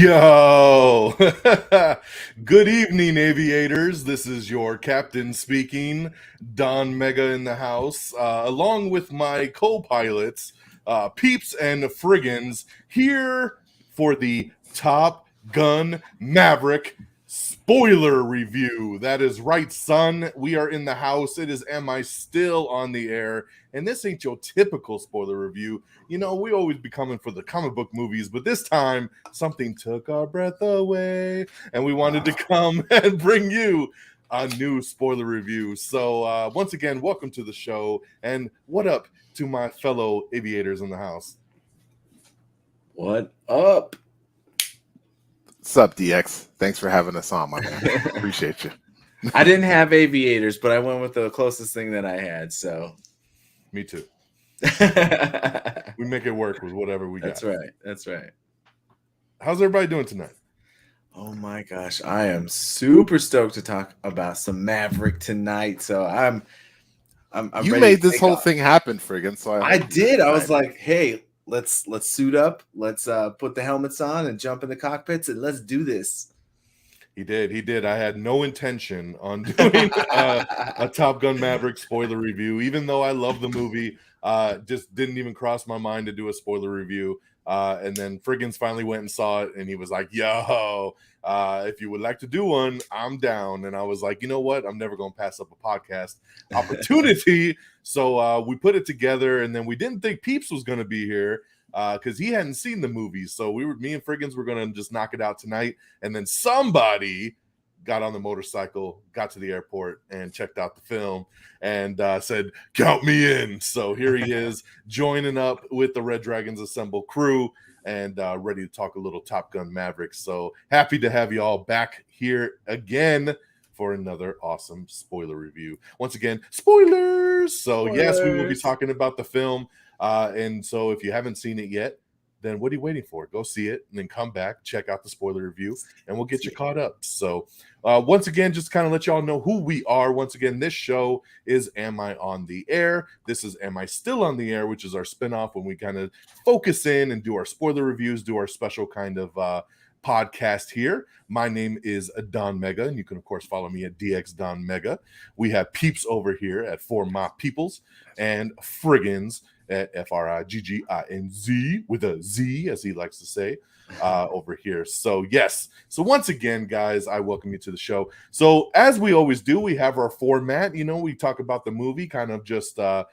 Yo, good evening, aviators. This is your captain speaking, DONMEGA in the house, along with my co-pilots, Peeps and Frigginz, here for the Top Gun Maverick spoiler review. That is right, son. We are in the house. It is Am I Still on the Air? And this ain't your typical spoiler review. You know, we always be coming for the comic book movies, but this time something took our breath away, and we wanted to come and bring you a new spoiler review. So once again, welcome to the show, and what up to my fellow aviators in the house? What up? What's up, DX? Thanks for having us on, my man. Appreciate you. I didn't have aviators, but I went with the closest thing that I had, so. Me too. We make it work with whatever we got. That's right. That's right. How's everybody doing tonight? Oh my gosh, I am super stoked to talk about some Maverick tonight. So I'm You ready made to this take whole off. thing happen, friggin'. So I did. I was like, hey, let's suit up. Let's put the helmets on and jump in the cockpits and let's do this. He did. I had no intention on doing a Top Gun Maverick spoiler review, even though I love the movie. Just didn't even cross my mind to do a spoiler review. And then Frigginz finally went and saw it, and he was like, yo, if you would like to do one, I'm down. And I was like, you know what? I'm never going to pass up a podcast opportunity. So we put it together, and then we didn't think Peeps was going to be here because he hadn't seen the movies. So me and Frigginz were going to just knock it out tonight. And then somebody got on the motorcycle, got to the airport, and checked out the film and said, count me in. So here he is joining up with the Red Dragons Assemble crew and ready to talk a little Top Gun Maverick. So happy to have you all back here again for another awesome spoiler review. Once again, spoilers! So yes, we will be talking about the film. And so if you haven't seen it yet, then what are you waiting for? Go see it and then come back, check out the spoiler review, and we'll get you caught up. So once again, just kind of let y'all know who we are. Once again, this show is Am I on the Air? This is Am I Still on the Air, which is our spinoff when we kind of focus in and do our spoiler reviews, do our special kind of podcast here. My name is DONMEGA, and you can of course follow me at DX DONMEGA. We have Peeps over here at For My Peoples and Frigginz at Frigginz with a Z, as he likes to say, over here. So yes, so once again, guys, I welcome you to the show. So as we always do, we have our format. You know, we talk about the movie, kind of just our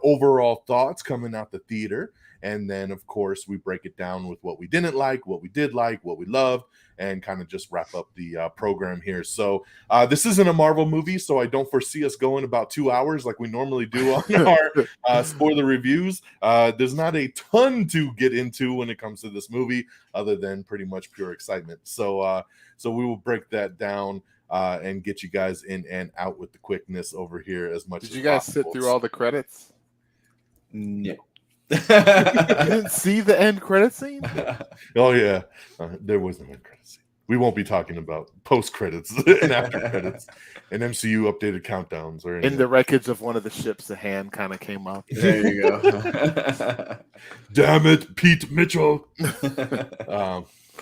overall thoughts coming out the theater. And then, of course, we break it down with what we didn't like, what we did like, what we loved, and kind of just wrap up the program here. So this isn't a Marvel movie, so I don't foresee us going about 2 hours like we normally do on our spoiler reviews. There's not a ton to get into when it comes to this movie, other than pretty much pure excitement. So we will break that down and get you guys in and out with the quickness over here as much as possible. Did you guys sit through all the credits? No. You didn't see the end credit scene? Oh yeah, there was no end credit scene. We won't be talking about post credits and after credits and MCU updated countdowns or anything. In the wreckage of one of the ships, a hand kind of came up. There you go. Damn it, Pete Mitchell.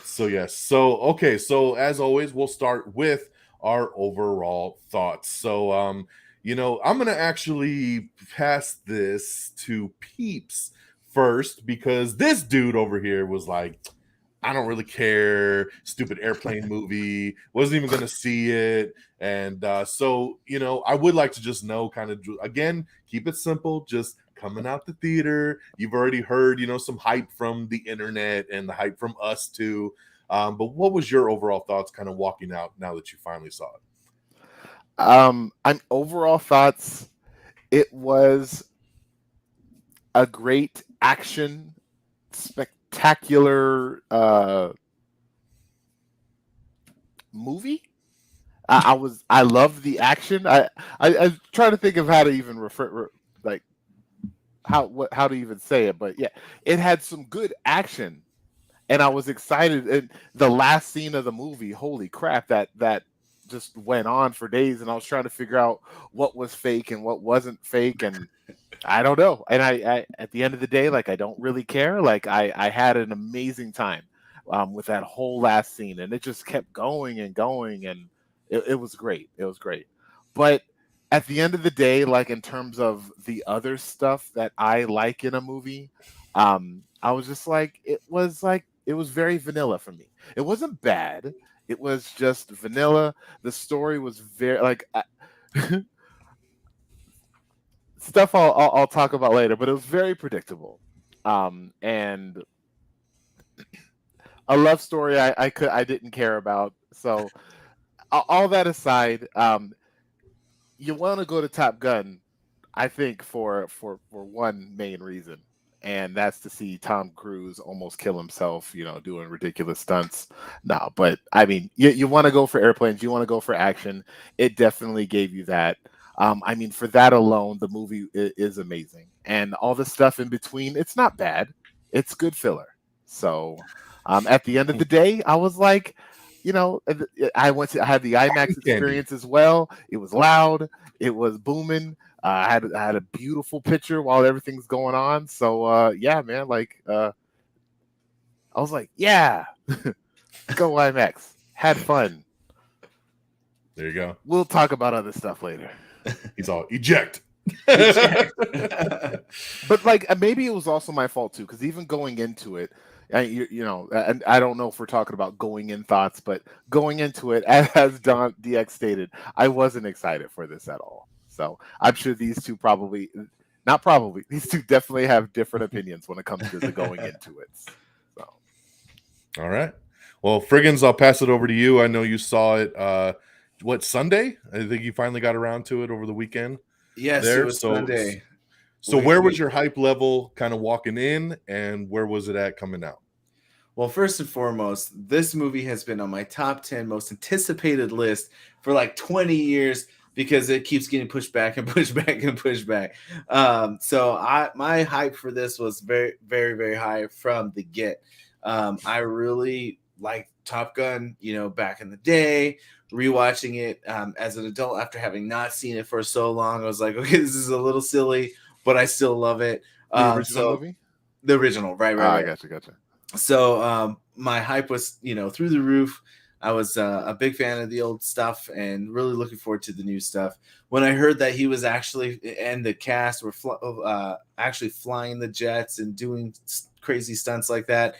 So yes, so as always, we'll start with our overall thoughts. So you know, I'm gonna actually pass this to Peeps first because this dude over here was like, I don't really care, stupid airplane movie, wasn't even gonna see it. And so, you know, I would like to just know, kind of, again, keep it simple, just coming out the theater. You've already heard, you know, some hype from the internet and the hype from us too. But what was your overall thoughts kind of walking out now that you finally saw it? Overall thoughts, it was a great action, spectacular movie. I love the action. I try to think of how to even how to even say it, but yeah, it had some good action, and I was excited. And the last scene of the movie, holy crap, that just went on for days, and I was trying to figure out what was fake and what wasn't fake, and I don't know. And I at the end of the day, like, I don't really care. Like, I had an amazing time. with that whole last scene, and it just kept going and going, and it was great. It was great. But at the end of the day, like in terms of the other stuff that I like in a movie, I was just like, it was very vanilla for me. It wasn't bad. It was just vanilla. The story was very like stuff I'll talk about later, but it was very predictable. And a love story I didn't care about. So all that aside, you want to go to Top Gun, I think for one main reason, and that's to see Tom Cruise almost kill himself, doing ridiculous stunts. No, but I mean, you want to go for airplanes, you want to go for action. It definitely gave you that. I mean, for that alone, the movie is amazing, and all the stuff in between, it's not bad. It's good filler. So, at the end of the day, I was like, I had the IMAX experience as well. It was loud. It was booming. I had a beautiful picture while everything's going on. So yeah, man, like I was like, yeah, go IMAX. Had fun. There you go. We'll talk about other stuff later. He's all eject. But like maybe it was also my fault too, because even going into it, and I don't know if we're talking about going in thoughts, but going into it, as Don DX stated, I wasn't excited for this at all. So I'm sure these two these two definitely have different opinions when it comes to the going into it. So, all right. Well, Frigginz, I'll pass it over to you. I know you saw it. Sunday? I think you finally got around to it over the weekend. Yes, it was Sunday. So where was your hype level kind of walking in, and where was it at coming out? Well, first and foremost, this movie has been on my top 10 most anticipated list for like 20 years because it keeps getting pushed back and pushed back and pushed back. So my hype for this was very, very, very high from the get. I really liked Top Gun, back in the day. Rewatching it as an adult after having not seen it for so long, I was like, okay, this is a little silly, but I still love it. The original movie? The original, right. I gotcha. So my hype was, through the roof. I was a big fan of the old stuff and really looking forward to the new stuff. When I heard that he was actually, and the cast were actually flying the jets and doing crazy stunts like that,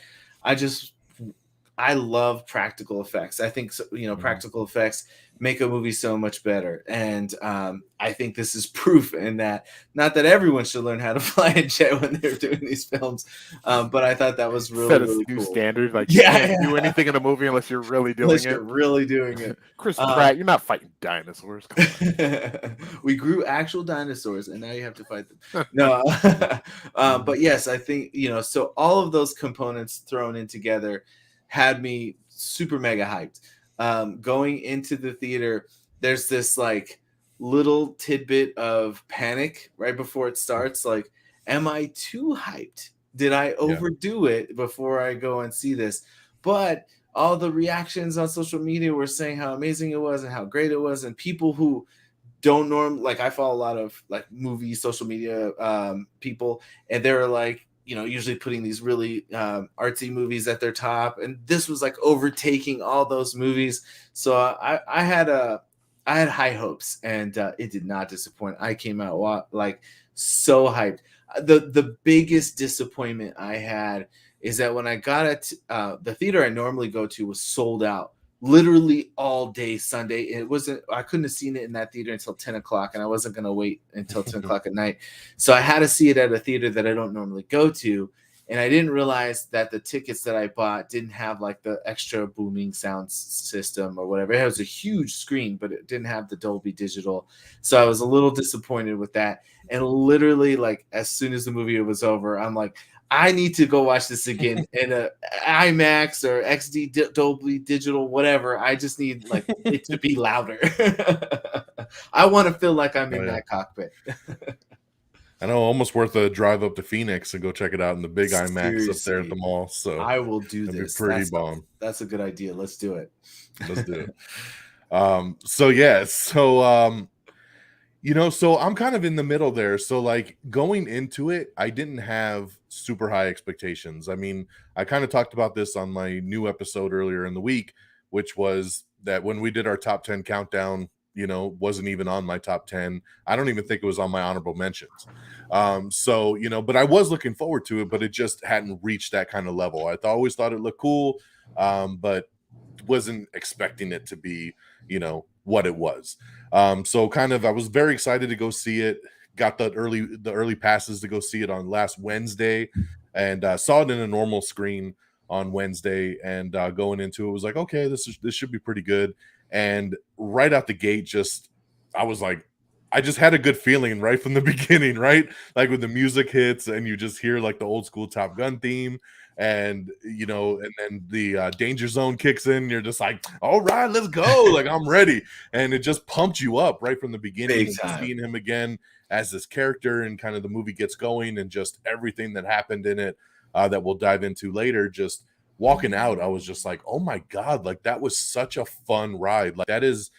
I love practical effects. I think, practical effects make a movie so much better. And I think this is proof in that. Not that everyone should learn how to fly a jet when they're doing these films, but I thought that was really new cool. Standard. Like, you can't do anything in a movie unless you're really doing it. You're really doing it. Chris Pratt, you're not fighting dinosaurs. Come on. We grew actual dinosaurs, and now you have to fight them. No, but yes, I think, so all of those components thrown in together had me super mega hyped. Going into the theater, there's this like little tidbit of panic right before it starts. Like, am I too hyped? Did I overdo it before I go and see this? But all the reactions on social media were saying how amazing it was and how great it was. And people who don't I follow a lot of like movie social media people, and they were like, usually putting these really artsy movies at their top, and this was like overtaking all those movies. So I had high hopes, and it did not disappoint. I came out like so hyped. The biggest disappointment I had is that when I got at the theater I normally go to was sold out literally all day Sunday. I couldn't have seen it in that theater until 10 o'clock, and I wasn't going to wait until 10 o'clock at night. So I had to see it at a theater that I don't normally go to. And I didn't realize that the tickets that I bought didn't have like the extra booming sound system or whatever. It was a huge screen, but it didn't have the Dolby Digital. So I was a little disappointed with that. And literally, like, as soon as the movie was over, I'm like, I need to go watch this again in a IMAX or XD Dolby Digital, whatever. I just need like it to be louder. I want to feel like I'm in that cockpit. I know, almost worth a drive up to Phoenix and go check it out in the big IMAX up there at the mall. So I will do this. Pretty bomb. That's a good idea. Let's do it. Let's do it. So So I'm kind of in the middle there. So like going into it, I didn't have super high expectations. I mean, I kind of talked about this on my new episode earlier in the week, which was that when we did our top 10 countdown, wasn't even on my top 10. I don't even think it was on my honorable mentions. So, but I was looking forward to it, but it just hadn't reached that kind of level. Always thought it looked cool, but wasn't expecting it to be, what it was. So kind of I was very excited to go see it. Got the early passes to go see it on last Wednesday, and saw it in a normal screen on Wednesday. And going into it was like, okay, this should be pretty good. And right out the gate, I was like, I just had a good feeling right from the beginning, right? Like when the music hits and you just hear like the old school Top Gun theme, and and then the danger zone kicks in, you're just like, all right, let's go, like I'm ready. And it just pumped you up right from the beginning. Big time. Seeing him again as this character, and kind of the movie gets going, and just everything that happened in it, that we'll dive into later. Just walking out, I was just like, oh my god, like that was such a fun ride. Like that is,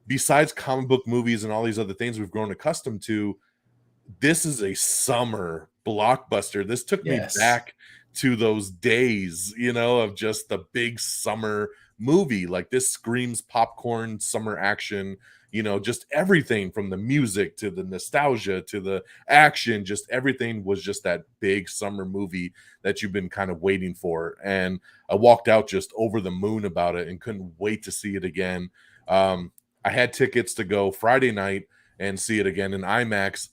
besides comic book movies and all these other things we've grown accustomed to, this is a summer blockbuster. This took me back to those days, of just the big summer movie. Like this screams popcorn summer action, just everything from the music to the nostalgia to the action, just everything was just that big summer movie that you've been kind of waiting for. And I walked out just over the moon about it and couldn't wait to see it again. I had tickets to go Friday night and see it again in IMAX.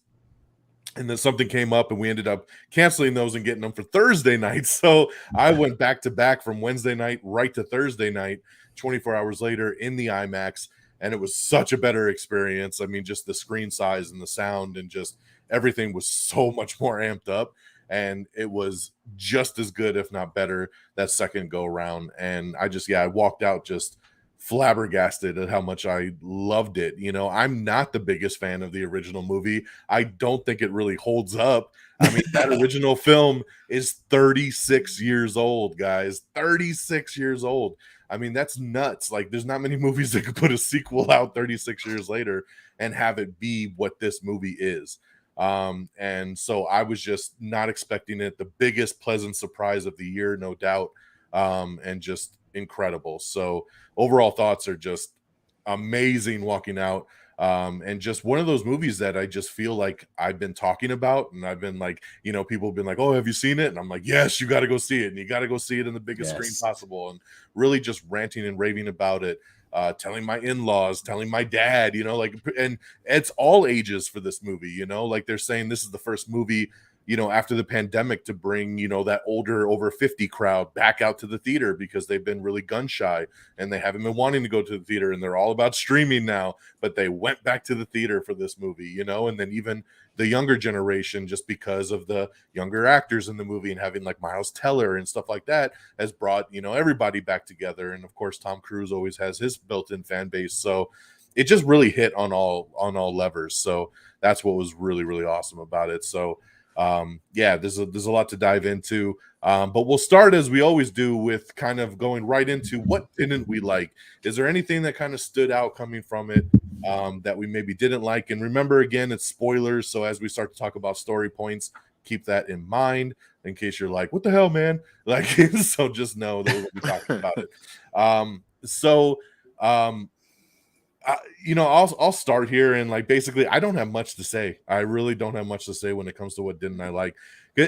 And then something came up and we ended up canceling those and getting them for Thursday night. So I went back to back from Wednesday night right to Thursday night, 24 hours later in the IMAX. And it was such a better experience. I mean, just the screen size and the sound and just everything was so much more amped up. And it was just as good, if not better, that second go around. And I walked out just flabbergasted at how much I loved it. I'm not the biggest fan of the original movie. I don't think it really holds up. I mean, that original film is 36 years old, guys. 36 years old. I mean, that's nuts. Like, there's not many movies that could put a sequel out 36 years later and have it be what this movie is. And so I was just not expecting it. The biggest pleasant surprise of the year, no doubt. And just incredible. So overall thoughts are just amazing walking out. And just one of those movies that I just feel like I've been talking about, and I've been like, people have been like, oh, have you seen it? And I'm like, yes, you got to go see it. And you got to go see it in the biggest screen possible. And really just ranting and raving about it. Telling my in-laws, telling my dad, and it's all ages for this movie, like they're saying this is the first movie, after the pandemic to bring, that older over 50 crowd back out to the theater, because they've been really gun shy and they haven't been wanting to go to the theater, and they're all about streaming now, but they went back to the theater for this movie, and then even the younger generation, just because of the younger actors in the movie and having like Miles Teller and stuff like that, has brought, everybody back together. And of course, Tom Cruise always has his built-in fan base. So it just really hit on all levers. So that's what was really, really awesome about it. So there's a lot to dive into, but we'll start as we always do with kind of going right into what didn't we like. Is there anything that kind of stood out coming from it, that we maybe didn't like? And remember, again, it's spoilers, so as we start to talk about story points, keep that in mind in case you're like, what the hell, man? Like, so just know that we'll be talking about it. I'll start here, and like basically I don't have much to say. I really don't have much to say when it comes to what didn't I like.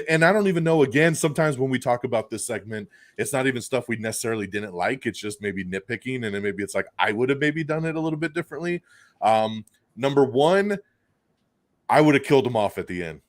And I don't even know, again, sometimes when we talk about this segment, it's not even stuff we necessarily didn't like. It's just maybe nitpicking, and then maybe it's like I would have maybe done it a little bit differently. Number one, I would have killed him off at the end.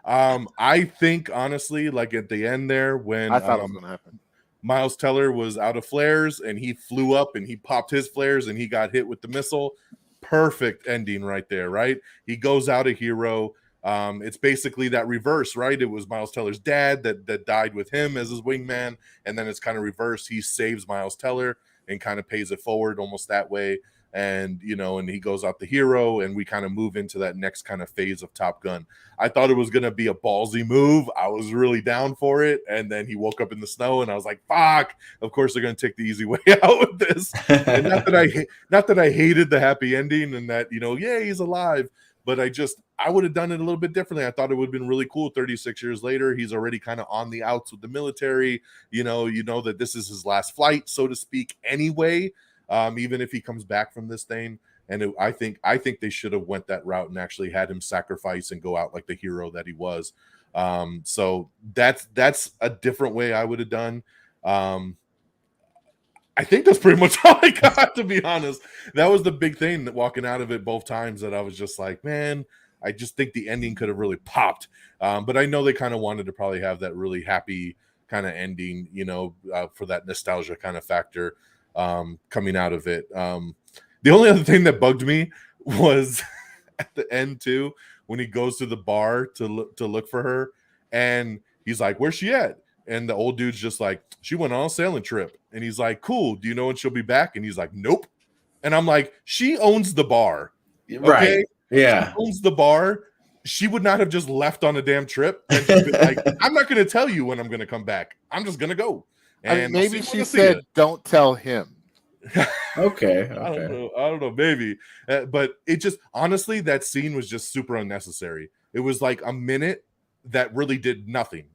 I think honestly, like at the end there, when I thought it was gonna happen, Miles Teller was out of flares and he flew up and he popped his flares and he got hit with the missile. Perfect ending right there, right? He goes out a hero. It's basically that reverse, right? It was Miles Teller's dad that died with him as his wingman, and then it's kind of reversed. He saves Miles Teller and kind of pays it forward almost that way. and and he goes out the hero, and we kind of move into that next kind of phase of Top Gun. I thought it was going to be a ballsy move. I was really down for it, and then he woke up in the snow, and I was like, fuck, of course they're going to take the easy way out with this. And not that I hated the happy ending and that yeah, he's alive, but I would have done it a little bit differently. I thought it would have been really cool. 36 years later, he's already kind of on the outs with the military. You know that this is his last flight, so to speak, anyway. Even if he comes back from this thing, and I think they should have went that route and actually had him sacrifice and go out like the hero that he was. So that's a different way I would have done. I think that's pretty much all I got, to be honest. That was the big thing, that walking out of it both times, that I was just like, man, I just think the ending could have really popped. But I know they kind of wanted to probably have that really happy kind of ending, for that nostalgia kind of factor coming out of it. The only other thing that bugged me was at the end too, when he goes to the bar to look for her, and he's like, "Where's she at?" And the old dude's just like, "She went on a sailing trip." And he's like, "Cool. Do you know when she'll be back?" And he's like, "Nope." And I'm like, she owns the bar. Okay? Right. Yeah. She owns the bar. She would not have just left on a damn trip and just been like, "I'm not going to tell you when I'm going to come back. I'm just going to go." And maybe she said, "Don't tell him." Okay. I don't know, maybe. But it just, honestly, that scene was just super unnecessary. It was like a minute that really did nothing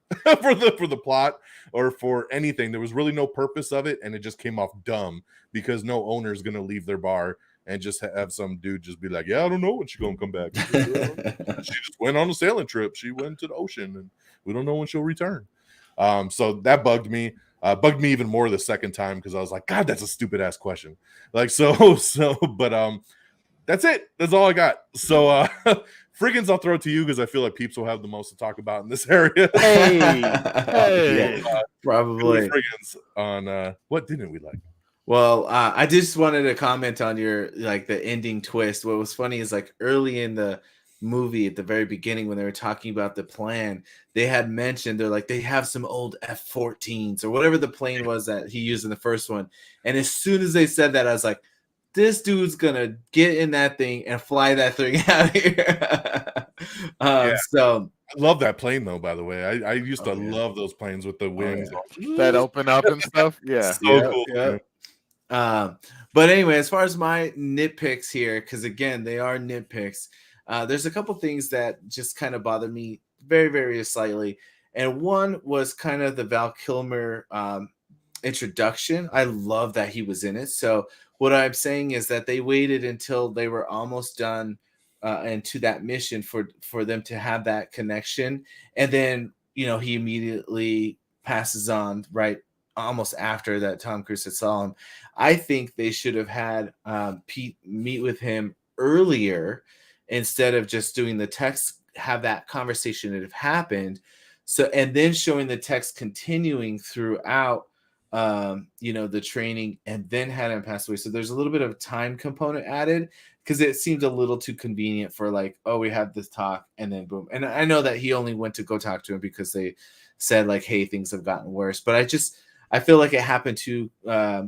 for the plot or for anything. There was really no purpose of it, and it just came off dumb because no owner is going to leave their bar and just have some dude just be like, "Yeah, I don't know when she's going to come back. She just went on a sailing trip. She went to the ocean, and we don't know when she'll return." So that bugged me. Bugged me even more the second time because I was like, "God, that's a stupid ass question." Like, but that's it. That's all I got. So Frigginz, I'll throw it to you because I feel like Peeps will have the most to talk about in this area. Hey. Probably. Frigginz on what didn't we like? Well, I just wanted to comment on your the ending twist. What was funny is early in the movie at the very beginning when they were talking about the plan, they had mentioned they have some old F-14s or whatever the plane was that he used in the first one. And as soon as they said that, I was like, this dude's gonna get in that thing and fly that thing out of here. So I love that plane though, by the way. I used to love those planes with the wings that open up and stuff. Yeah. So cool. Yeah. But anyway, as far as my nitpicks here, because again, they are nitpicks. There's a couple things that just kind of bother me very, very slightly. And one was kind of the Val Kilmer introduction. I love that he was in it. So what I'm saying is that they waited until they were almost done and to that mission for them to have that connection. And then, he immediately passes on right almost after that Tom Cruise had saw him. I think they should have had Pete meet with him earlier instead of just doing the text, have that conversation that have happened. So, and then showing the text continuing throughout, the training, and then had him pass away. So there's a little bit of time component added because it seemed a little too convenient for we have this talk and then boom. And I know that he only went to go talk to him because they said hey, things have gotten worse. But I feel like it happened too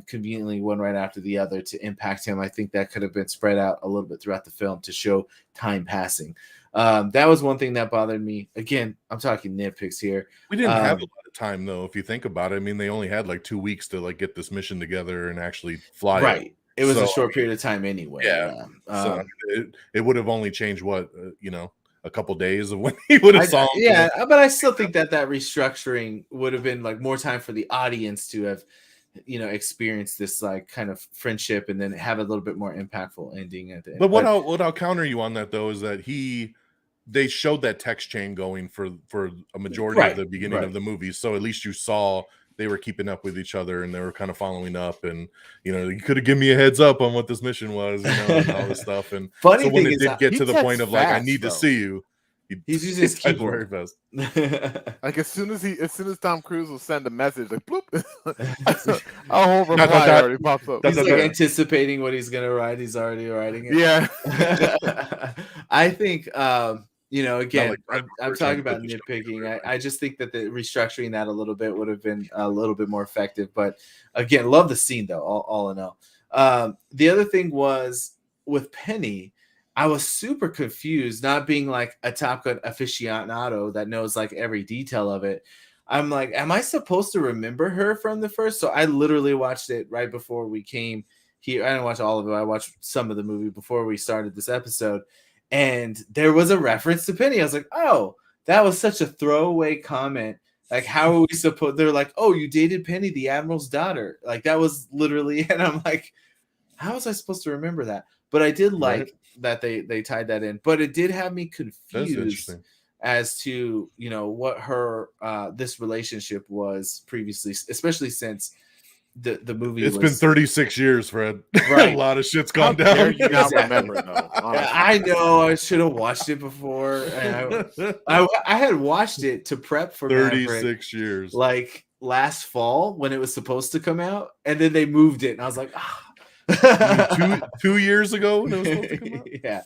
conveniently, one right after the other, to impact him. I think that could have been spread out a little bit throughout the film to show time passing. That was one thing that bothered me. Again, I'm talking nitpicks here. We didn't have a lot of time, though, if you think about it. I mean, they only had 2 weeks to get this mission together and actually fly. Right. It was a short period of time anyway. Yeah. So it would have only changed a couple days of when he would have saw him. Yeah, but I still think that restructuring would have been more time for the audience to have experienced this kind of friendship and then have a little bit more impactful ending at the end. But what I'll counter you on that though is that they showed that text chain going for a majority of the beginning of the movie, so at least you saw they were keeping up with each other and they were kind of following up, and you could have given me a heads up on what this mission was, and all this stuff. And funny so when thing it did get to the point of I need to see you, he's using his keyboard very fast. As soon as Tom Cruise will send a message bloop, a whole reply already pops up. He's anticipating what he's gonna write. He's already writing it. Yeah. I think again, I'm talking about nitpicking. I just think that the restructuring that a little bit would have been a little bit more effective. But again, love the scene though, all in all. The other thing was with Penny, I was super confused, not being like a Top Gun aficionado that knows like every detail of it. I'm like, am I supposed to remember her from the first? So I literally watched it right before we came here. I didn't watch all of it. I watched some of the movie before we started this episode. And there was a reference to Penny. I was like, oh, that was such a throwaway comment. Like, how are we supposed? They're like, oh, you dated Penny, the Admiral's daughter. Like, that was literally, and I'm like, how was I supposed to remember that? But I did like that they tied that in. But it did have me confused as to, you know, what her this relationship was previously, especially since the movie. It's been 36 years, Fred. Right. A lot of shit's gone down. Dare you not remember though? I know I should have watched it before. And I had watched it to prep for 36 Maverick, years, like last fall when it was supposed to come out, and then they moved it, and I was like, two years ago when it was supposed to come out. Yeah.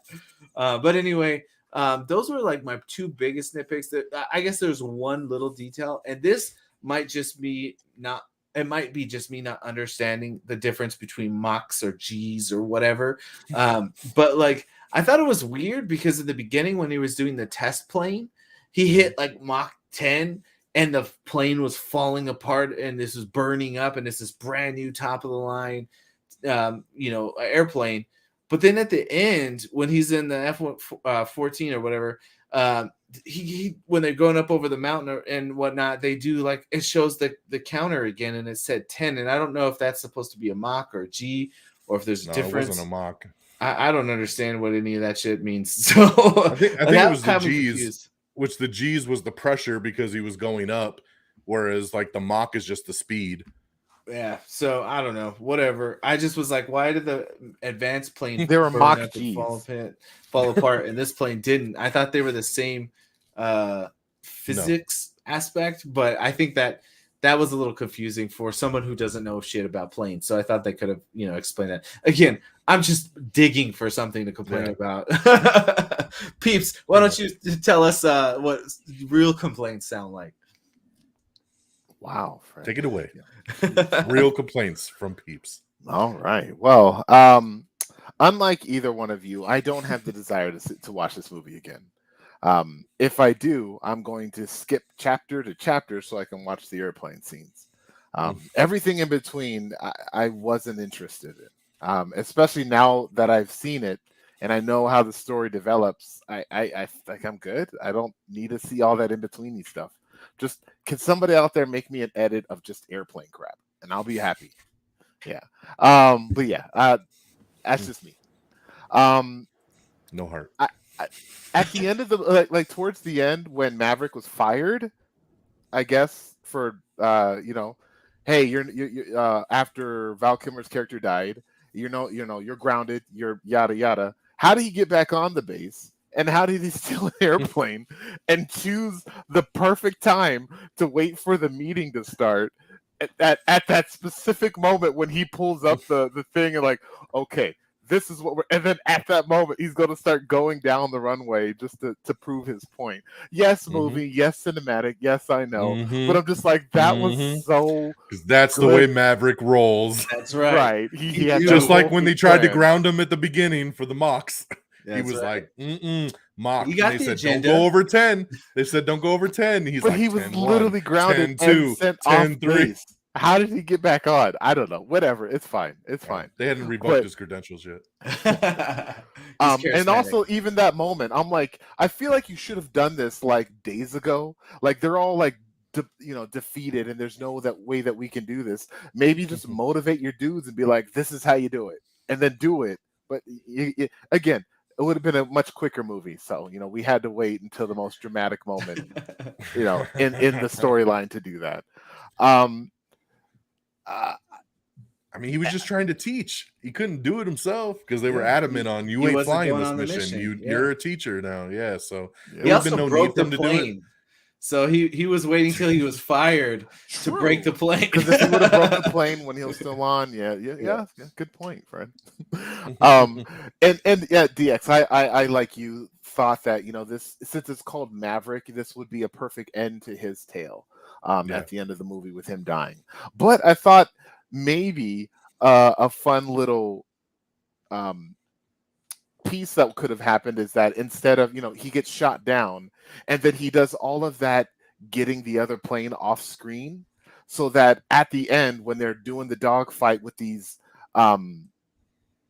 But anyway, those were like my two biggest nitpicks. That I guess there's one little detail, and this might just be not. It might be just me not understanding the difference between Machs or G's or whatever. But like, I thought it was weird because in the beginning when he was doing the test plane, he hit like Mach 10 and the plane was falling apart and this was burning up and it's this brand new top of the line, airplane. But then at the end, when he's in the F-14 or whatever, he when they're going up over the mountain and whatnot, they do like it shows the counter again, and it said 10, and I don't know if that's supposed to be a Mach or a G, or if there's a difference. It wasn't a Mach. I don't understand what any of that shit means. So I think it was the G's, confused. Which the G's was the pressure because he was going up, whereas like the Mach is just the speed. Yeah, so I don't know, whatever. I just was like, why did the advanced plane they were Mach G's fall apart and this plane didn't? I thought they were the same physics aspect, but I think that was a little confusing for someone who doesn't know shit about planes. So I thought they could have, explained that. Again, I'm just digging for something to complain about. Peeps, why don't you tell us what real complaints sound like? Wow, Fred. Take it away. Real complaints from Peeps. All right. Well, unlike either one of you, I don't have the desire to watch this movie again. If I do, I'm going to skip chapter to chapter so I can watch the airplane scenes. Everything in between, I wasn't interested in. Especially now that I've seen it and I know how the story develops. I think I'm good. I don't need to see all that in betweeny stuff. Just can somebody out there make me an edit of just airplane crap, and I'll be happy. Yeah. But yeah, that's just me. No heart. At the end of the like towards the end when Maverick was fired, I guess for hey, you're after Val Kilmer's character died, you're grounded, you're yada yada. How did he get back on the base? And how did he steal an airplane and choose the perfect time to wait for the meeting to start at that specific moment when he pulls up the thing and like, okay, this is what and then at that moment he's going to start going down the runway just to prove his point. Yes, movie, yes, cinematic, yes, I know, but I'm just like, that was so because that's good. The way Maverick rolls. That's right. Right. He had just like when they tried to ground him at the beginning for the Machs. That's he was right. like, Mach. You got and they the said, agenda. don't go over 10. They said, don't go over 10. He's but like, he was 10, literally 1, grounded 10, 2, and sent 10, off 3. base. How did he get back on? I don't know. Whatever. It's fine. It's fine. They hadn't revoked his credentials yet. And also, even that moment, I'm like, I feel like you should have done this like days ago. Like they're all like, defeated, and there's no way that we can do this. Maybe just motivate your dudes and be like, this is how you do it, and then do it. But again, it would have been a much quicker movie. So, we had to wait until the most dramatic moment, in the storyline to do that. I mean, he was just trying to teach. He couldn't do it himself because they were adamant on you ain't flying this mission. You're a teacher now. Yeah. So he also broke the plane. So he was waiting till he was fired to break the plane. Because if he would have broken the plane when he was still on, yeah, good point, Fred. And DX, I like you thought that this, since it's called Maverick, this would be a perfect end to his tale at the end of the movie with him dying. But I thought maybe a fun little piece that could have happened is that instead of, he gets shot down and then he does all of that getting the other plane off screen, so that at the end when they're doing the dogfight with these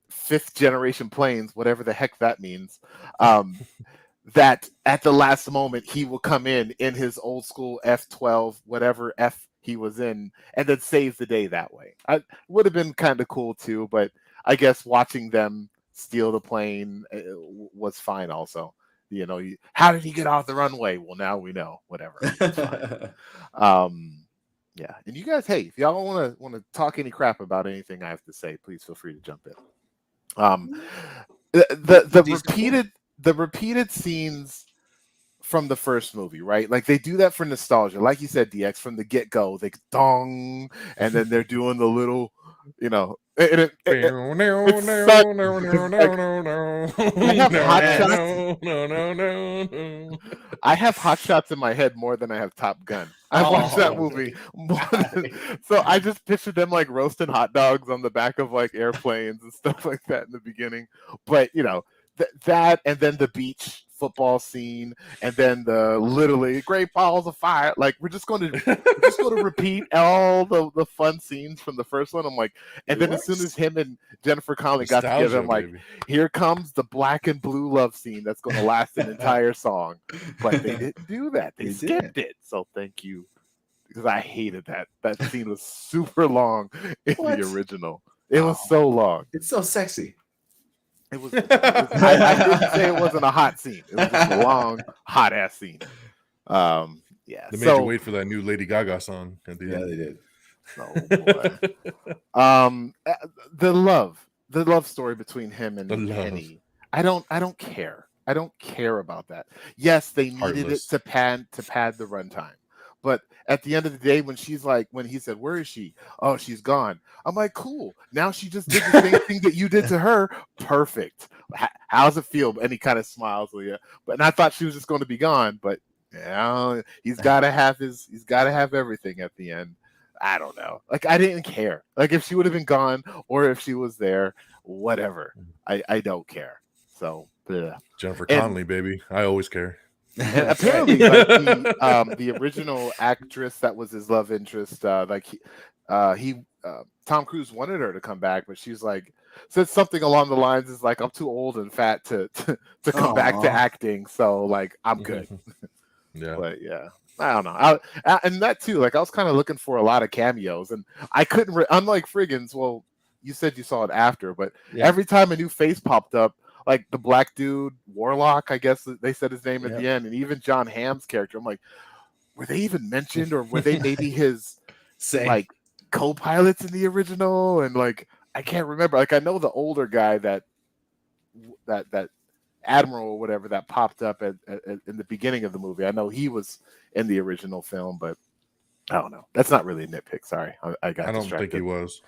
fifth generation planes, whatever the heck that means, that at the last moment he will come in his old school F-12, whatever F he was in, and then save the day that way. I would have been kind of cool too, but I guess watching them steal the plane was fine also. How did he get off the runway? Well, now we know. Whatever. It's fine. Yeah. And you guys, hey, if y'all want to talk any crap about anything I have to say, please feel free to jump in. The repeated scenes from the first movie, right? Like they do that for nostalgia. Like you said, DX, from the get-go, they dong, and then they're doing the little, I have hot shots in my head more than I have Top Gun. I watched that movie so I just pictured them like roasting hot dogs on the back of like airplanes and stuff like that in the beginning. But that, and then the beach football scene, and then the literally great balls of fire. Like we're just going to repeat all the fun scenes from the first one. I'm like, and then as soon as him and Jennifer Connelly got together, I'm like, here comes the black and blue love scene that's going to last an entire song. But they didn't do that. They skipped it. So thank you, because I hated that. That scene was super long in the original. It was so long. It's so sexy. I didn't say it wasn't a hot scene. It was just a long, hot ass scene. Yeah. They made you wait for that new Lady Gaga song at the end. They did. Oh boy. The love story between him and Penny. I don't care. I don't care about that. Yes, they needed it to pad the runtime. But at the end of the day, when he said, "Where is she?" "Oh, she's gone." I'm like, cool. Now she just did the same thing that you did to her. Perfect. How's it feel? And he kind of smiles with you. And I thought she was just going to be gone, but he's got to have everything at the end. I don't know. Like, I didn't care. Like, if she would have been gone or if she was there, whatever. I don't care. So, bleh. Jennifer Connelly, baby. I always care. And apparently, like the original actress that was his love interest, Tom Cruise wanted her to come back, but she's like, said something along the lines is like, I'm too old and fat to come back to acting, so like I'm good. Yeah, but yeah, I don't know. And that too, like I was kind of looking for a lot of cameos, and I couldn't. Unlike Frigginz, well, you said you saw it after, but every time a new face popped up. Like the black dude, Warlock, I guess they said his name at the end, and even John Hamm's character. I'm like, were they even mentioned, or were they maybe his like co-pilots in the original? And like, I can't remember. Like, I know the older guy that Admiral or whatever that popped up in the beginning of the movie. I know he was in the original film, but I don't know. That's not really a nitpick. Sorry, I got. I don't distracted. think he was.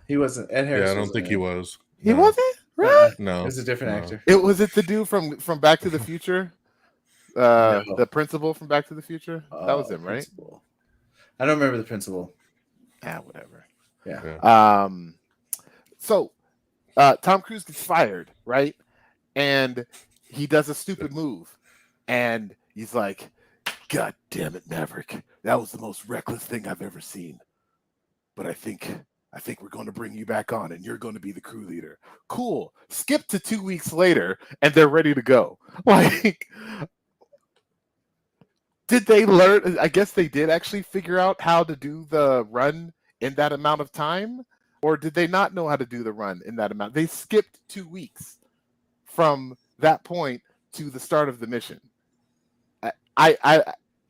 He wasn't. Ed Harris. Yeah, I don't think he was. He wasn't. Really? No, it was a different actor. Was it the dude from Back to the Future? No. The principal from Back to the Future? That was him, right? Principal. I don't remember the principal. Whatever. Yeah. So Tom Cruise gets fired, right? And he does a stupid move. And he's like, "God damn it, Maverick. That was the most reckless thing I've ever seen. But I think we're going to bring you back on and you're going to be the crew leader." Cool. Skip to 2 weeks later and they're ready to go. Like, did they learn? I guess they did actually figure out how to do the run in that amount of time, or did they not know how to do the run in that amount? They skipped 2 weeks from that point to the start of the mission. I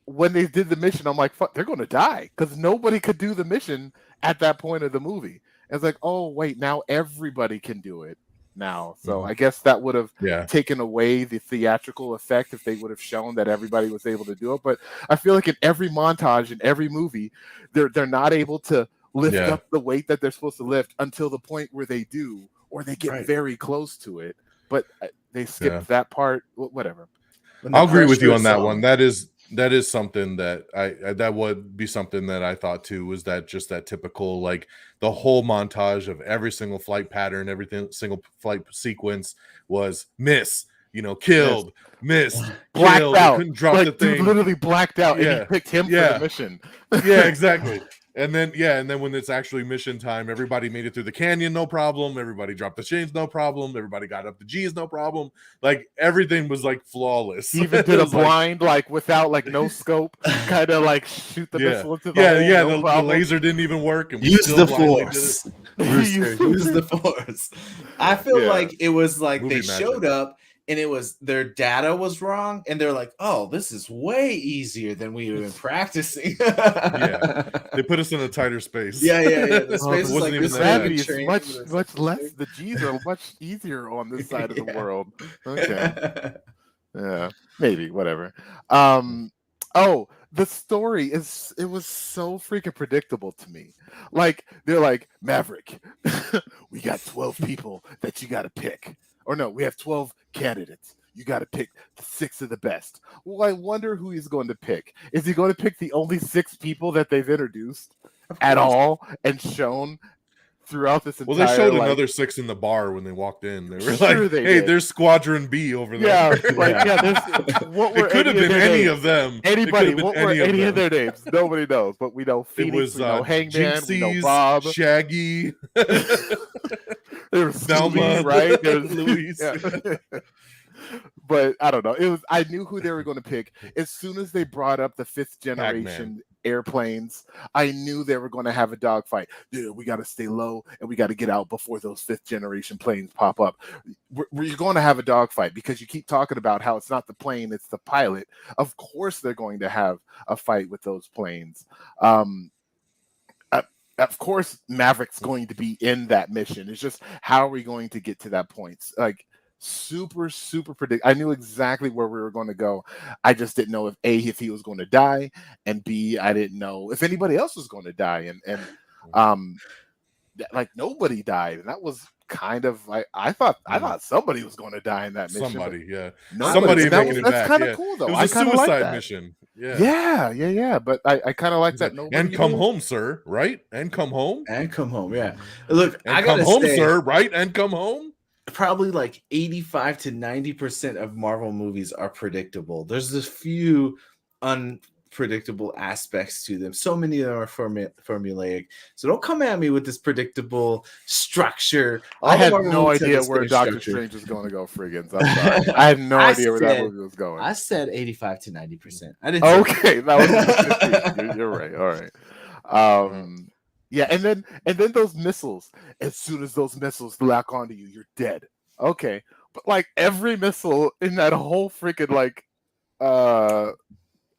when they did the mission, I'm like, fuck, they're going to die because nobody could do the mission at that point of the movie. And it's like, oh, wait, now everybody can do it now. So I guess that would have taken away the theatrical effect if they would have shown that everybody was able to do it. But I feel like in every montage, in every movie, they're not able to lift up the weight that they're supposed to lift until the point where they do, or they get very close to it. But they skipped that part, whatever. I'll agree with you on that one. That is That is something that that would be something that I thought too, was that just that typical, like, the whole montage of every single flight pattern, everything single flight sequence was miss, killed, missed, Blacked killed. They out. couldn't drop Like, the dude thing. literally blacked out, and Yeah. he picked him for Yeah. the mission. Yeah, exactly. And then when it's actually mission time, everybody made it through the canyon, no problem. Everybody dropped the chains, no problem. Everybody got up the G's, no problem. Like, everything was like flawless. He even It did a was like- blind, like without like no scope, kind of like shoot the Yeah. missile into the Yeah, hole, yeah. no The problem. laser didn't even work. And we Use still the blindly did it. force. Rooster, use the force. I feel Yeah. like it was like Movie they magic. showed up and it was their data was wrong, and they're like, "Oh, this is way easier than we were practicing." Yeah. They put us in a tighter space. yeah. The Oh, space is wasn't like even this that gravity bad. is train much with much something. less. The G's are much easier on this side of the Yeah. world. Okay, yeah, maybe whatever. Oh, the story it was so freaking predictable to me. Like, they're like, Maverick, we got 12 people that you got to pick. Or no, we have 12 candidates. You got to pick 6 of the best. Well, I wonder who he's going to pick. Is he going to pick the only 6 people that they've introduced at all and shown throughout this entire? Well, they showed like, another 6 in the bar when they walked in. They were Sure like, they "Hey, did. there's Squadron B over Yeah, there." like, there's, what were It could have any of been their any names? of them. Anybody? It could have What been were any of them. their names? Nobody knows, but we know It Phoenix, was we know Hangman, we know Jinxies, Bob. Shaggy, There's Thelma, Louise, right? There's Louise. Yeah. But I don't know. I knew who they were going to pick as soon as they brought up the 5th generation airplanes. I knew they were going to have a dogfight. Yeah, we got to stay low and we got to get out before those 5th generation planes pop up. You're going to have a dogfight because you keep talking about how it's not the plane, it's the pilot. Of course, they're going to have a fight with those planes. Of course, Maverick's going to be in that mission. It's just, how are we going to get to that point? Like, super I knew exactly where we were going to go. I just didn't know if he was going to die, and B, I didn't know if anybody else was going to die, and like, nobody died, and that was kind of like, I thought somebody was going to die in that mission. Somebody, yeah. Nobody. Somebody making it back. That's kind of Yeah. cool, though. It I was a kinda like suicide that. mission. Yeah. But I kind of like that. And come home, sir. Right? And come home. And come home. Yeah. Look, And I come gotta home, say, sir. Right? And come home. probably like 85 to 90% of Marvel movies are predictable. There's a few unpredictable aspects to them. So many of them are formulaic. So don't come at me with this predictable structure. I had Marvel no movies have idea the where same Doctor structure. Strange was going to go, Frigginz. I'm sorry. I had no I idea where that said- movie was going. I said 85 to 90%. I didn't say Okay, that was 50. You're right. All right. Yeah, and then those missiles. As soon as those missiles lock onto you, you're dead. Okay, but like, every missile in that whole freaking, like, I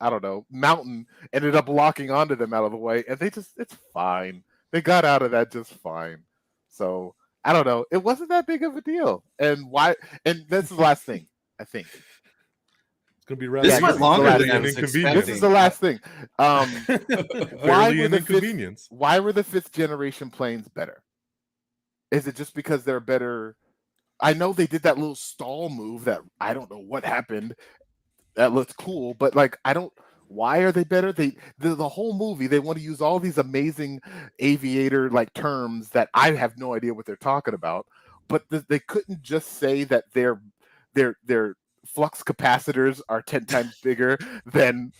don't know, mountain ended up locking onto them out of the way, and it's fine. They got out of that just fine. So I don't know. It wasn't that big of a deal. And why? And that's the last thing, I think. It's gonna be rather This went longer fairly than I was inconvenient. This is the last thing. Fairly were an the inconvenience. Why were the 5th generation planes better? Is it just because they're better? I know they did that little stall move that I don't know what happened. That looked cool, but like, why are they better? The whole movie, they want to use all these amazing aviator like terms that I have no idea what they're talking about, but they couldn't just say that their flux capacitors are 10 times bigger than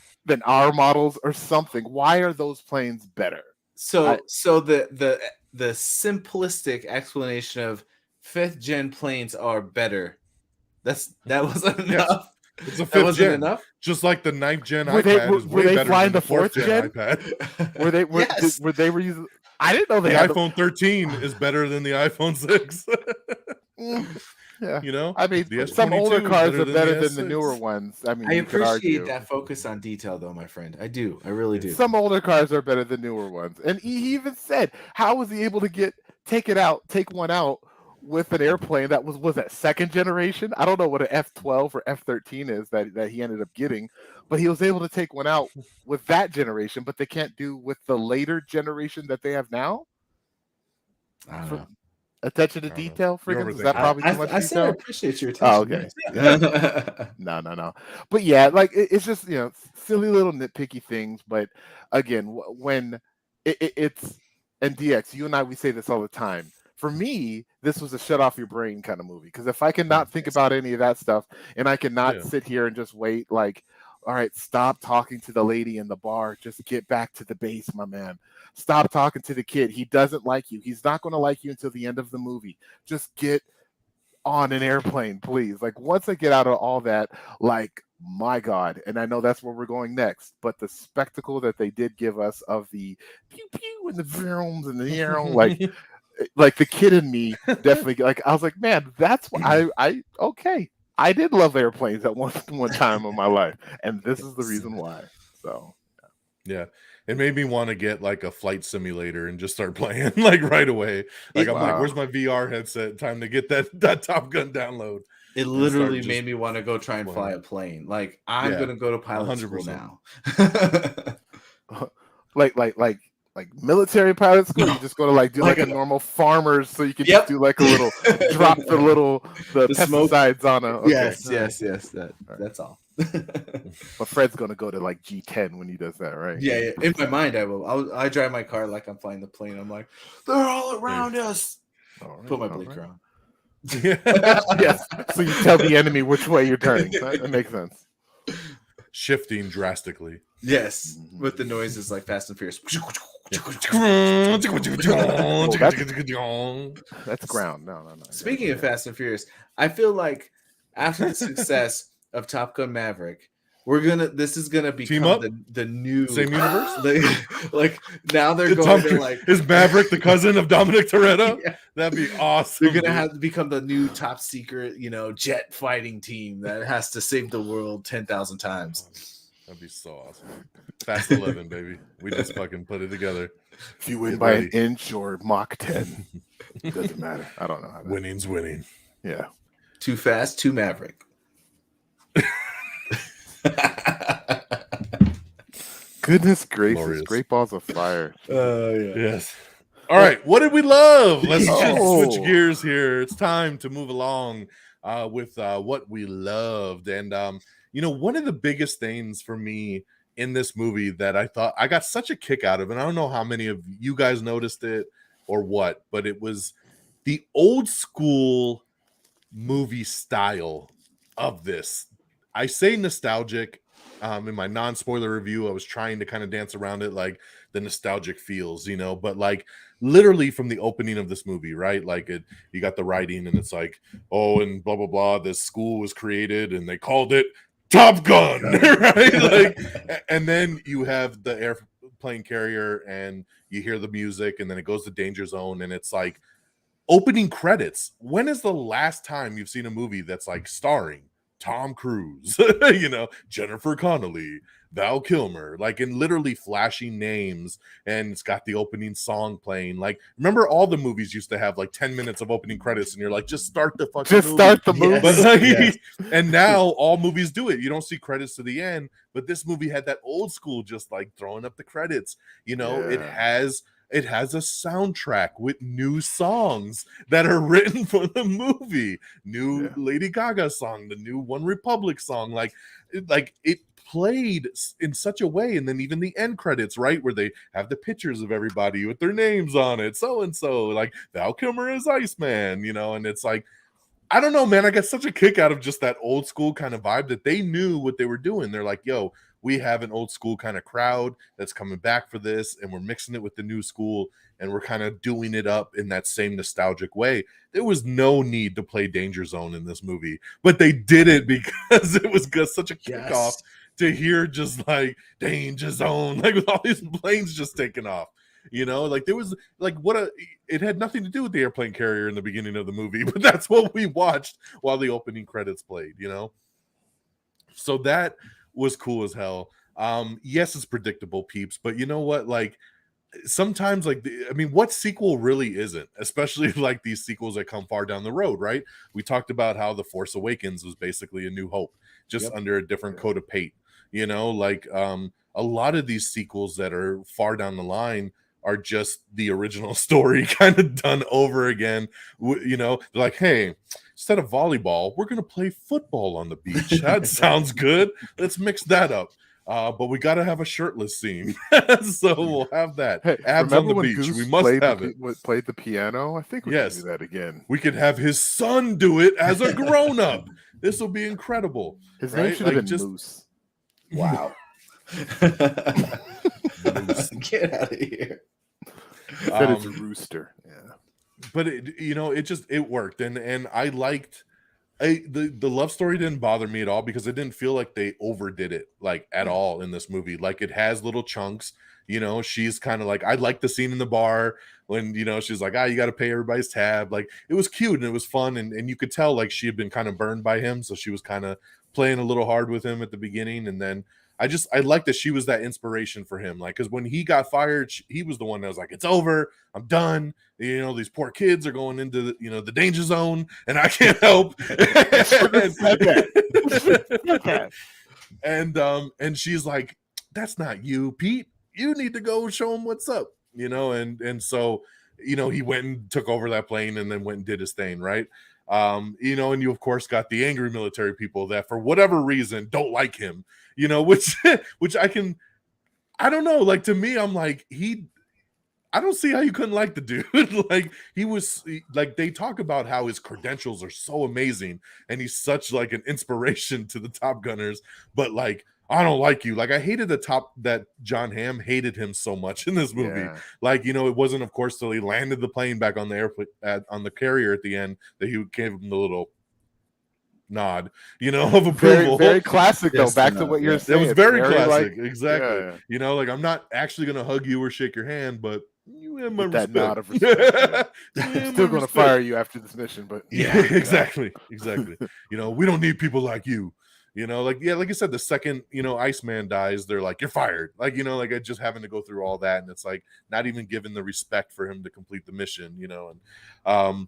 our models or something. Why are those planes better? So the simplistic explanation of 5th gen planes are better. That wasn't enough. It's a That 5th wasn't gen. enough. Just like the 9th gen Were iPad they is way better flying than the the 4th 4th gen gen? iPad. Were they using? I didn't know The they had iPhone 13 is better than the iPhone 6. Yeah. You know, I mean, The some S22 older is cars better are than better the than the S6. newer ones. I mean, I you could appreciate argue. that focus on detail, though, my friend. I do. I really do. Some older cars are better than newer ones. And he even said, how was he able to take one out with an airplane that was that 2nd generation? I don't know what an F-12 or F-13 is that he ended up getting, but he was able to take one out with that generation, but they can't do with the later generation that they have now. I don't know. attention to I don't know. detail, You Frigginz? Is that overthink it. probably too much I said I detail? appreciate your Oh, attention. okay. No. But yeah, like it's just silly little nitpicky things. But again, when it's and DX, you and I, we say this all the time. For me, this was a shut off your brain kind of movie because if I cannot think about any of that stuff and I cannot sit here and just wait, like, all right, stop talking to the lady in the bar, just get back to the base, my man. Stop talking to the kid. He doesn't like you. He's not going to like you until the end of the movie. Just get on an airplane, please. Like once I get out of all that, like my God, and I know that's where we're going next, but the spectacle that they did give us of the pew pew and the films and the like the kid in me definitely like I was like, man, that's what I okay. I did love airplanes at one time in my life, and this is the reason why. So yeah, it made me want to get like a flight simulator and just start playing like right away. Like I'm like, where's my VR headset? Time to get that Top Gun download. It literally made me want to go try and fly a plane. Like I'm gonna go to pilot 100%. School now. like military pilot school. You just go to like do like a normal farmer's, so you can just do like a little drop the pesticides on a. Okay. Yes. That's all. But Fred's gonna go to like G10 when he does that, right? Yeah. In my mind, I will. I drive my car like I'm flying the plane. I'm like, they're all around us. Right, put my blinker on. Yes. So you tell the enemy which way you're turning. That makes sense. Shifting drastically. Yes, with the noises like Fast and Furious. That's ground. No. Speaking of Fast and Furious, I feel like after the success of Top Gun Maverick, this is gonna become the new same universe. Like now they're going to like is Maverick the cousin of Dominic Toretto? Yeah. That'd be awesome. They're gonna have to become the new top secret, jet fighting team that has to save the world 10,000 times. That'd be so awesome. Fast 11, baby. We just fucking put it together. If you win by an inch or Mach 10, it doesn't matter. I don't know. Winning's winning. Yeah. Too fast, too Maverick. Goodness gracious. Glorious. Great balls of fire. Yes. All right. What did we love? Let's just switch gears here. It's time to move along with what we loved. And, one of the biggest things for me in this movie that I thought I got such a kick out of, and I don't know how many of you guys noticed it or what, but it was the old school movie style of this. I say nostalgic. In my non-spoiler review, I was trying to kind of dance around it, like the nostalgic feels, but like literally from the opening of this movie, right? Like you got the writing and it's like, oh, and blah, blah, blah. This school was created and they called it Top Gun, right? Like, and then you have the airplane carrier and you hear the music and then it goes to Danger Zone and it's like opening credits. When is the last time you've seen a movie that's like starring Tom Cruise, Jennifer Connelly, Val Kilmer, like in literally flashing names, and it's got the opening song playing. Like, remember all the movies used to have like 10 minutes of opening credits, and you're like, just start the fucking movie. Start the movie. But like, and now all movies do it. You don't see credits to the end, but this movie had that old school, just like throwing up the credits. It has a soundtrack with new songs that are written for the movie. New Lady Gaga song, the new One Republic song. Like it played in such a way. And then even the end credits, right, where they have the pictures of everybody with their names on it. So-and-so, like Val Kilmer is Iceman, and it's like, I don't know, man. I got such a kick out of just that old school kind of vibe that they knew what they were doing. They're like, yo, we have an old school kind of crowd that's coming back for this, and we're mixing it with the new school, and we're kind of doing it up in that same nostalgic way. There was no need to play Danger Zone in this movie, but they did it because it was such a kickoff to hear just like Danger Zone, like with all these planes just taking off. Like there was like it had nothing to do with the airplane carrier in the beginning of the movie, but that's what we watched while the opening credits played, So that was cool as hell. Yes, it's predictable, peeps, but you know what? Like sometimes, what sequel really isn't, especially like these sequels that come far down the road, right? We talked about how The Force Awakens was basically A New Hope, just under a different coat of paint. A lot of these sequels that are far down the line are just the original story kind of done over again. You know, they're like, hey, instead of volleyball, we're going to play football on the beach. That sounds good. Let's mix that up. But we got to have a shirtless scene. So we'll have that. Hey, Abs on the when beach. Goose We must have it. Played the piano? I think we can do that again. We could have his son do it as a grown-up. This will be incredible. His name should have been Moose. Wow. Get out of here. Said it's a rooster. Yeah. But it worked, and I liked the love story didn't bother me at all because it didn't feel like they overdid it like at all in this movie. Like it has little chunks. You know, she's kind of like, I like the scene in the bar when, you know, she's like, you got to pay everybody's tab. Like it was cute and it was fun. And you could tell like she had been kind of burned by him. So she was kind of playing a little hard with him at the beginning. And then I like that she was that inspiration for him. Like, because when he got fired, he was the one that was like, it's over. I'm done. You know, these poor kids are going into the danger zone and I can't help. And she's like, that's not you, Pete. You need to go show him what's up, you know? And so, you know, he went and took over that plane and then went and did his thing. Right. You know, and you of course got the angry military people that for whatever reason don't like him, you know, which I don't know. Like to me, I'm like, I don't see how you couldn't like the dude. Like like they talk about how his credentials are so amazing and he's such like an inspiration to the Top Gunners, but like, I don't like you. Like I hated that John Hamm hated him so much in this movie. Yeah. Like, you know, it wasn't of course till he landed the plane back on the airplane on the carrier at the end that he gave him the little nod, you know, of approval. Very classic though. Back to what you're saying. It was very classic. Like, exactly. Yeah. You know, like I'm not actually going to hug you or shake your hand, but you have my respect. That nod of respect. Still going to fire you after this mission, but yeah, exactly. You know, we don't need people like you. You know, like, yeah, like I said, the second, you know, Iceman dies, they're like, you're fired. Like, you know, like just having to go through all that. And it's like not even given the respect for him to complete the mission, you know. And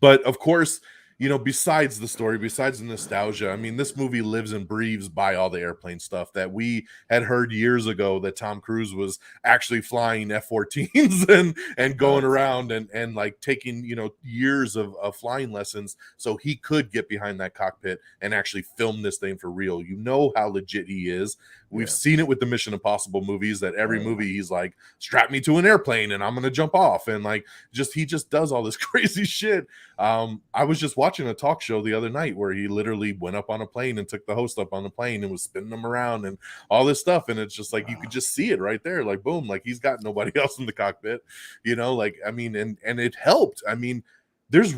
but of course, you know, besides the story, besides the nostalgia, I mean, this movie lives and breathes by all the airplane stuff that we had heard years ago that Tom Cruise was actually flying F-14s and going around and like taking, you know, years of flying lessons so he could get behind that cockpit and actually film this thing for real. You know how legit he is. We've seen it with the Mission Impossible movies that every movie he's like, strap me to an airplane and I'm going to jump off. And like, he just does all this crazy shit. I was just watching a talk show the other night where he literally went up on a plane and took the host up on the plane and was spinning them around and all this stuff. And it's just like, you could just see it right there. Like, boom, like he's got nobody else in the cockpit, you know, like, I mean, and it helped. I mean, there's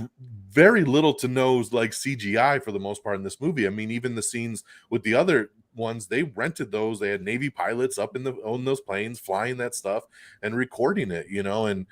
very little to no like CGI for the most part in this movie. I mean, even the scenes with the other ones, they rented those. They had Navy pilots up on those planes flying that stuff and recording it, you know, and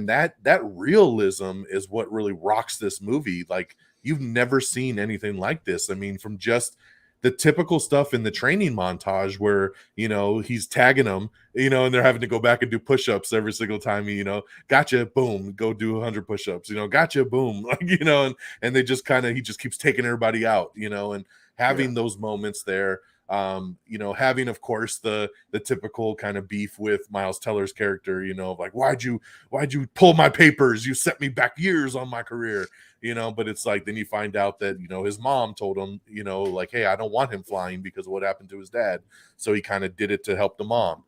that realism is what really rocks this movie. Like you've never seen anything like this. I mean, from just the typical stuff in the training montage where, you know, he's tagging them, you know, and they're having to go back and do push-ups every single time, you know, gotcha, boom, go do 100 push-ups, you know, gotcha, boom, like, you know, and they just he just keeps taking everybody out, you know, and having those moments there. You know, having of course the typical kind of beef with Miles Teller's character, you know, like why'd you pull my papers? You set me back years on my career, you know. But it's like then you find out that, you know, his mom told him, you know, like, hey, I don't want him flying because of what happened to his dad. So he kind of did it to help the mom,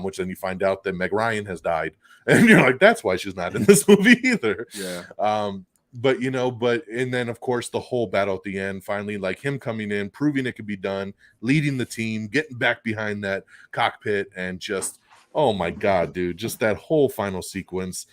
which then you find out that Meg Ryan has died, and you're like, that's why she's not in this movie either. Yeah. But, you know, and then, of course, the whole battle at the end, finally, like him coming in, proving it could be done, leading the team, getting back behind that cockpit, and just, oh, my God, dude, just that whole final sequence,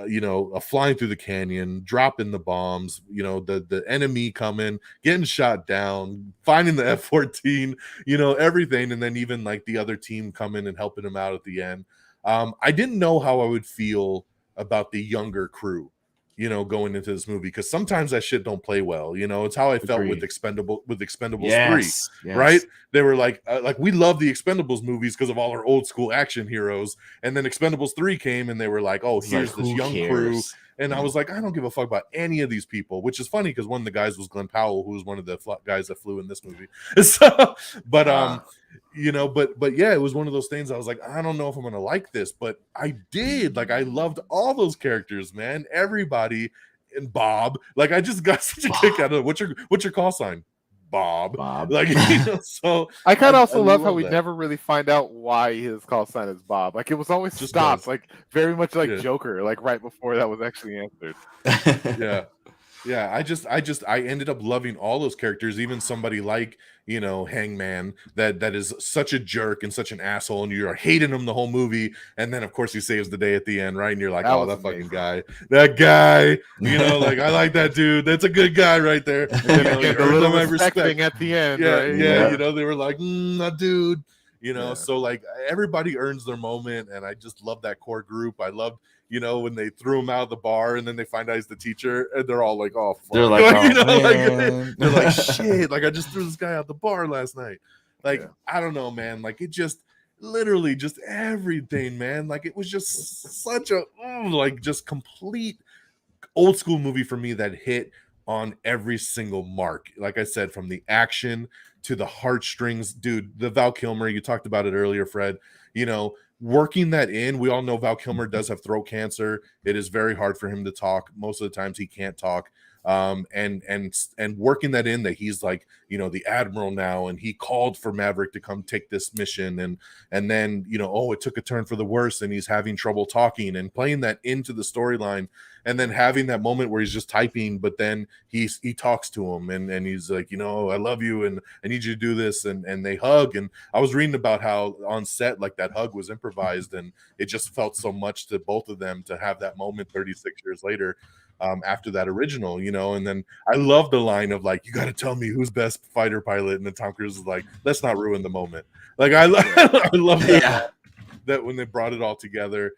you know, flying through the canyon, dropping the bombs, you know, the enemy coming, getting shot down, finding the F-14, you know, everything. And then even, like, the other team coming and helping him out at the end. I didn't know how I would feel about the younger crew, you know, going into this movie, because sometimes that shit don't play well. You know, it's how I felt with Expendables 3, right? They were like we love the Expendables movies because of all our old school action heroes, and then Expendables 3 came and they were like, oh, here's this young crew, And I was like, I don't give a fuck about any of these people, which is funny because one of the guys was Glenn Powell, who was one of the guys that flew in this movie. So, but you know, but yeah, it was one of those things. I was like, I don't know if I'm gonna like this, but I did. Like, I loved all those characters, man. Everybody. And Bob, like, I just got such a kick out of it. What's your call sign? Bob. Like, you know, so I kind of also love how we that. never really find out why his call sign is Bob. Like, it was always Just stopped, does. like very much like Joker, like right before that was actually answered. I ended up loving all those characters, even somebody like, you know, Hangman, that is such a jerk and such an asshole, and you're hating him the whole movie, and then of course he saves the day at the end, right? And you're like, oh, that fucking guy, you know, like, I like that dude, that's a good guy right there. You know, the little respect thing at the end, right? You know, they were like, that dude, you know. So like, everybody earns their moment, and I just love that core group. I loved, you know, when they threw him out of the bar and then they find out he's the teacher, and they're all like, oh, fuck. They're like, oh, you know, man. they're like, shit, like, I just threw this guy out the bar last night. Like, I don't know, man. Like, it just literally just everything, man. Like, it was just such a like, just complete old school movie for me that hit on every single mark. Like I said, from the action to the heartstrings, dude. The Val Kilmer, you talked about it earlier, Fred. You know, working that in. We all know Val Kilmer does have throat cancer. It is very hard for him to talk. Most of the times he can't talk. And working that in, that he's like, you know, the admiral now, and he called for Maverick to come take this mission, and then, you know, oh, it took a turn for the worse, and he's having trouble talking, and playing that into the storyline, and then having that moment where he's just typing, but then he talks to him, and he's like, you know, I love you, and I need you to do this, and they hug. And I was reading about how on set, like, that hug was improvised, and it just felt so much to both of them to have that moment 36 years later. After that original, you know. And then I love the line of like, you got to tell me who's best fighter pilot, and then Tom Cruise is like, let's not ruin the moment. Like, I love that, that when they brought it all together,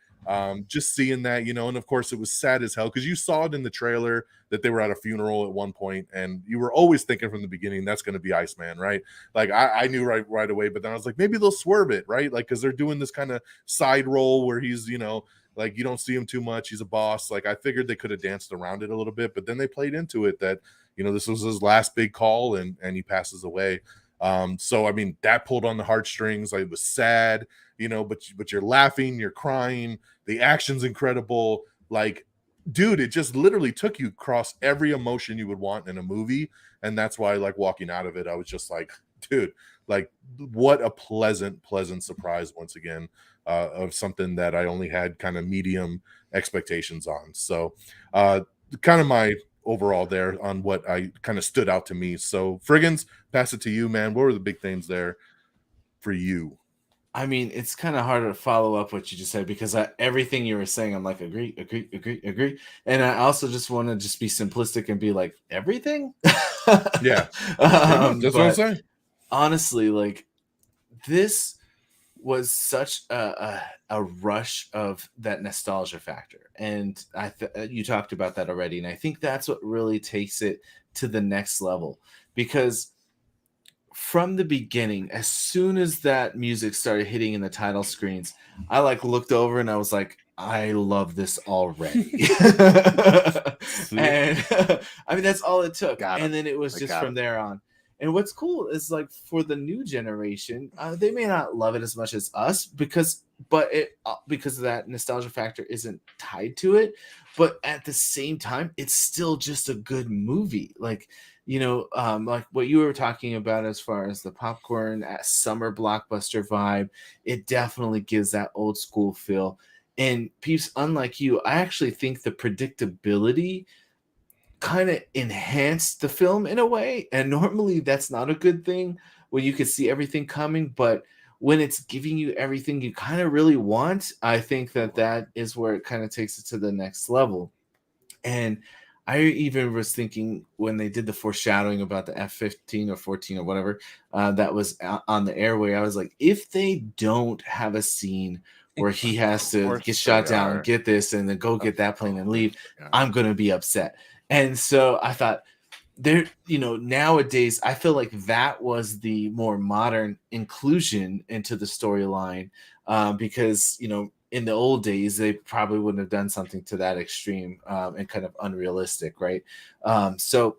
just seeing that, you know. And of course it was sad as hell, because you saw it in the trailer that they were at a funeral at one point, and you were always thinking from the beginning that's going to be Iceman, right? Like, I knew right away, but then I was like, maybe they'll swerve it, right? Like, because they're doing this kind of side role where he's, you know, like, you don't see him too much. He's a boss. Like, I figured they could have danced around it a little bit, but then they played into it that, you know, this was his last big call, and he passes away. So, I mean, that pulled on the heartstrings. Like, it was sad, you know, but you're laughing, you're crying. The action's incredible. Like, dude, it just literally took you across every emotion you would want in a movie. And that's why, like, walking out of it, I was just like, dude, like, what a pleasant surprise once again. Of something that I only had kind of medium expectations on. So kind of my overall there on what I kind of stood out to me. So Frigginz, pass it to you, man. What were the big things there for you? I mean, it's kind of harder to follow up what you just said, because everything you were saying, I'm like, agree. And I also just want to just be simplistic and be like, everything? That's what I'm saying. Honestly, like, this was such a rush of that nostalgia factor, and you talked about that already, and I think that's what really takes it to the next level, because from the beginning, as soon as that music started hitting in the title screens, I like looked over and I was like, I love this already. And I mean, that's all it took. And then it was just from there on. And what's cool is, like, for the new generation, they may not love it as much as us, because of that nostalgia factor isn't tied to it. But at the same time, it's still just a good movie. Like, you know, like what you were talking about as far as the popcorn summer blockbuster vibe, it definitely gives that old school feel. And Peeps, unlike you, I actually think the predictability kind of enhanced the film in a way, and normally that's not a good thing when you can see everything coming, but when it's giving you everything you kind of really want, I think that is where it kind of takes it to the next level. And I even was thinking, when they did the foreshadowing about the F-15 or 14 or whatever that was on the airway, I was like, if they don't have a scene where he has to get shot down, get this, and then go get that plane and leave, I'm going to be upset. And so I thought, there, you know, nowadays, I feel like that was the more modern inclusion into the storyline, because, you know, in the old days, they probably wouldn't have done something to that extreme and kind of unrealistic, right? So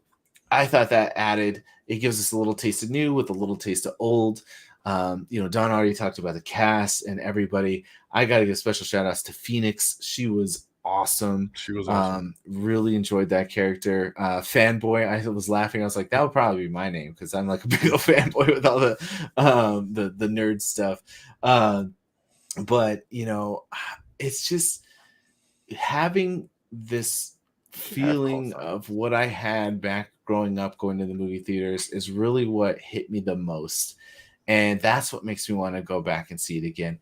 I thought that it gives us a little taste of new with a little taste of old. Don already talked about the cast and everybody. I got to give special shout outs to Phoenix. She was awesome. She was awesome. Really enjoyed that character. Fanboy, I was laughing. I was like, that would probably be my name because I'm like a big old fanboy with all the nerd stuff. But it's just having this feeling of what I had back growing up going to the movie theaters is really what hit me the most. And that's what makes me want to go back and see it again.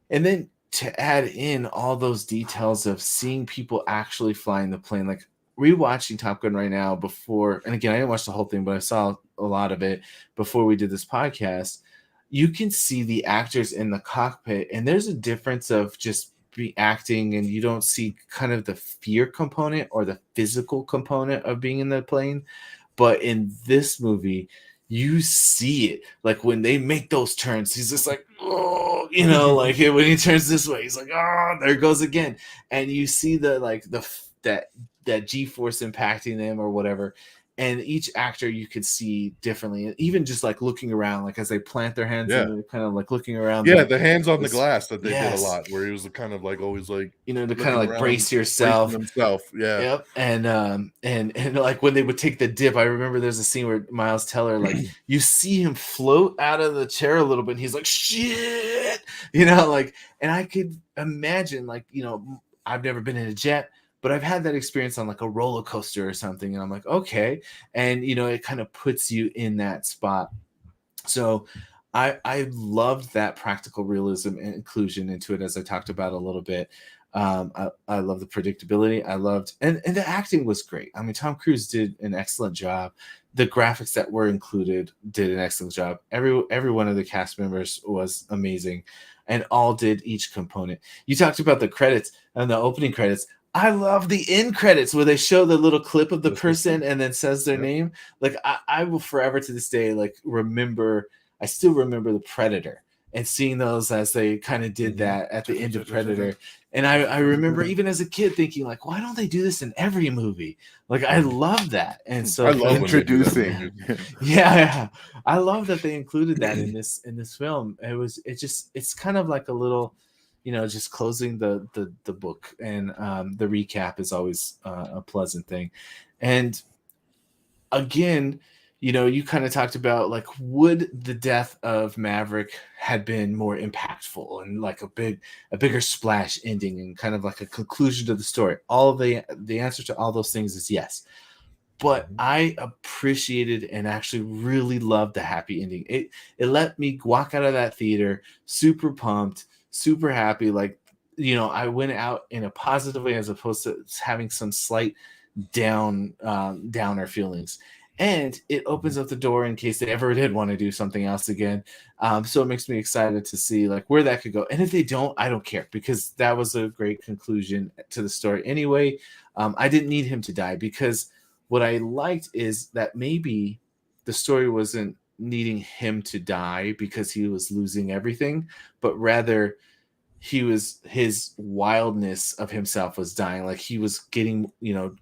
And then to add in all those details of seeing people actually flying the plane, like rewatching Top Gun right now before, and again, I didn't watch the whole thing, but I saw a lot of it before we did this podcast. You can see the actors in the cockpit, and there's a difference of just acting, and you don't see kind of the fear component or the physical component of being in the plane. But in this movie, you see it. Like when they make those turns, he's just like, oh, like when he turns this way, he's like, oh, there it goes again. And you see that G-force impacting them or whatever. And each actor you could see differently, even just like looking around, like as they plant their hands and they're kind of like looking around. Yeah, the hands on the glass that they did a lot, where he was kind of like always like, to kind of like brace yourself. Himself. Yeah. Yep. And like when they would take the dip, I remember there's a scene where Miles Teller, like you see him float out of the chair a little bit, and he's like, shit, and I could imagine, like, I've never been in a jet, but I've had that experience on like a roller coaster or something. And I'm like, okay. And, it kind of puts you in that spot. So I loved that practical realism and inclusion into it, as I talked about a little bit. I love the predictability. I loved, and the acting was great. I mean, Tom Cruise did an excellent job. The graphics that were included did an excellent job. Every one of the cast members was amazing, and all did each component. You talked about the credits and the opening credits. I love the end credits where they show the little clip of the person and then says their name. Like I will forever to this day, like I still remember the Predator and seeing those as they kind of did that at the end of Predator. And I remember even as a kid thinking, like, why don't they do this in every movie? Like, I love that. And so I love introducing. Yeah. I love that they included that in this film. It's kind of like a little, just closing the book, and the recap is always a pleasant thing. And again, you kind of talked about, like, would the death of Maverick had been more impactful and like a bigger splash ending and kind of like a conclusion to the story? All the answer to all those things is yes. But I appreciated and actually really loved the happy ending. It let me walk out of that theater super pumped, super happy. Like, I went out in a positive way as opposed to having some slight downer feelings. And it opens up the door in case they ever did want to do something else again. So it makes me excited to see like where that could go. And if they don't, I don't care, because that was a great conclusion to the story anyway. I didn't need him to die, because what I liked is that maybe the story wasn't needing him to die because he was losing everything, but rather his wildness of himself was dying. Like he was getting,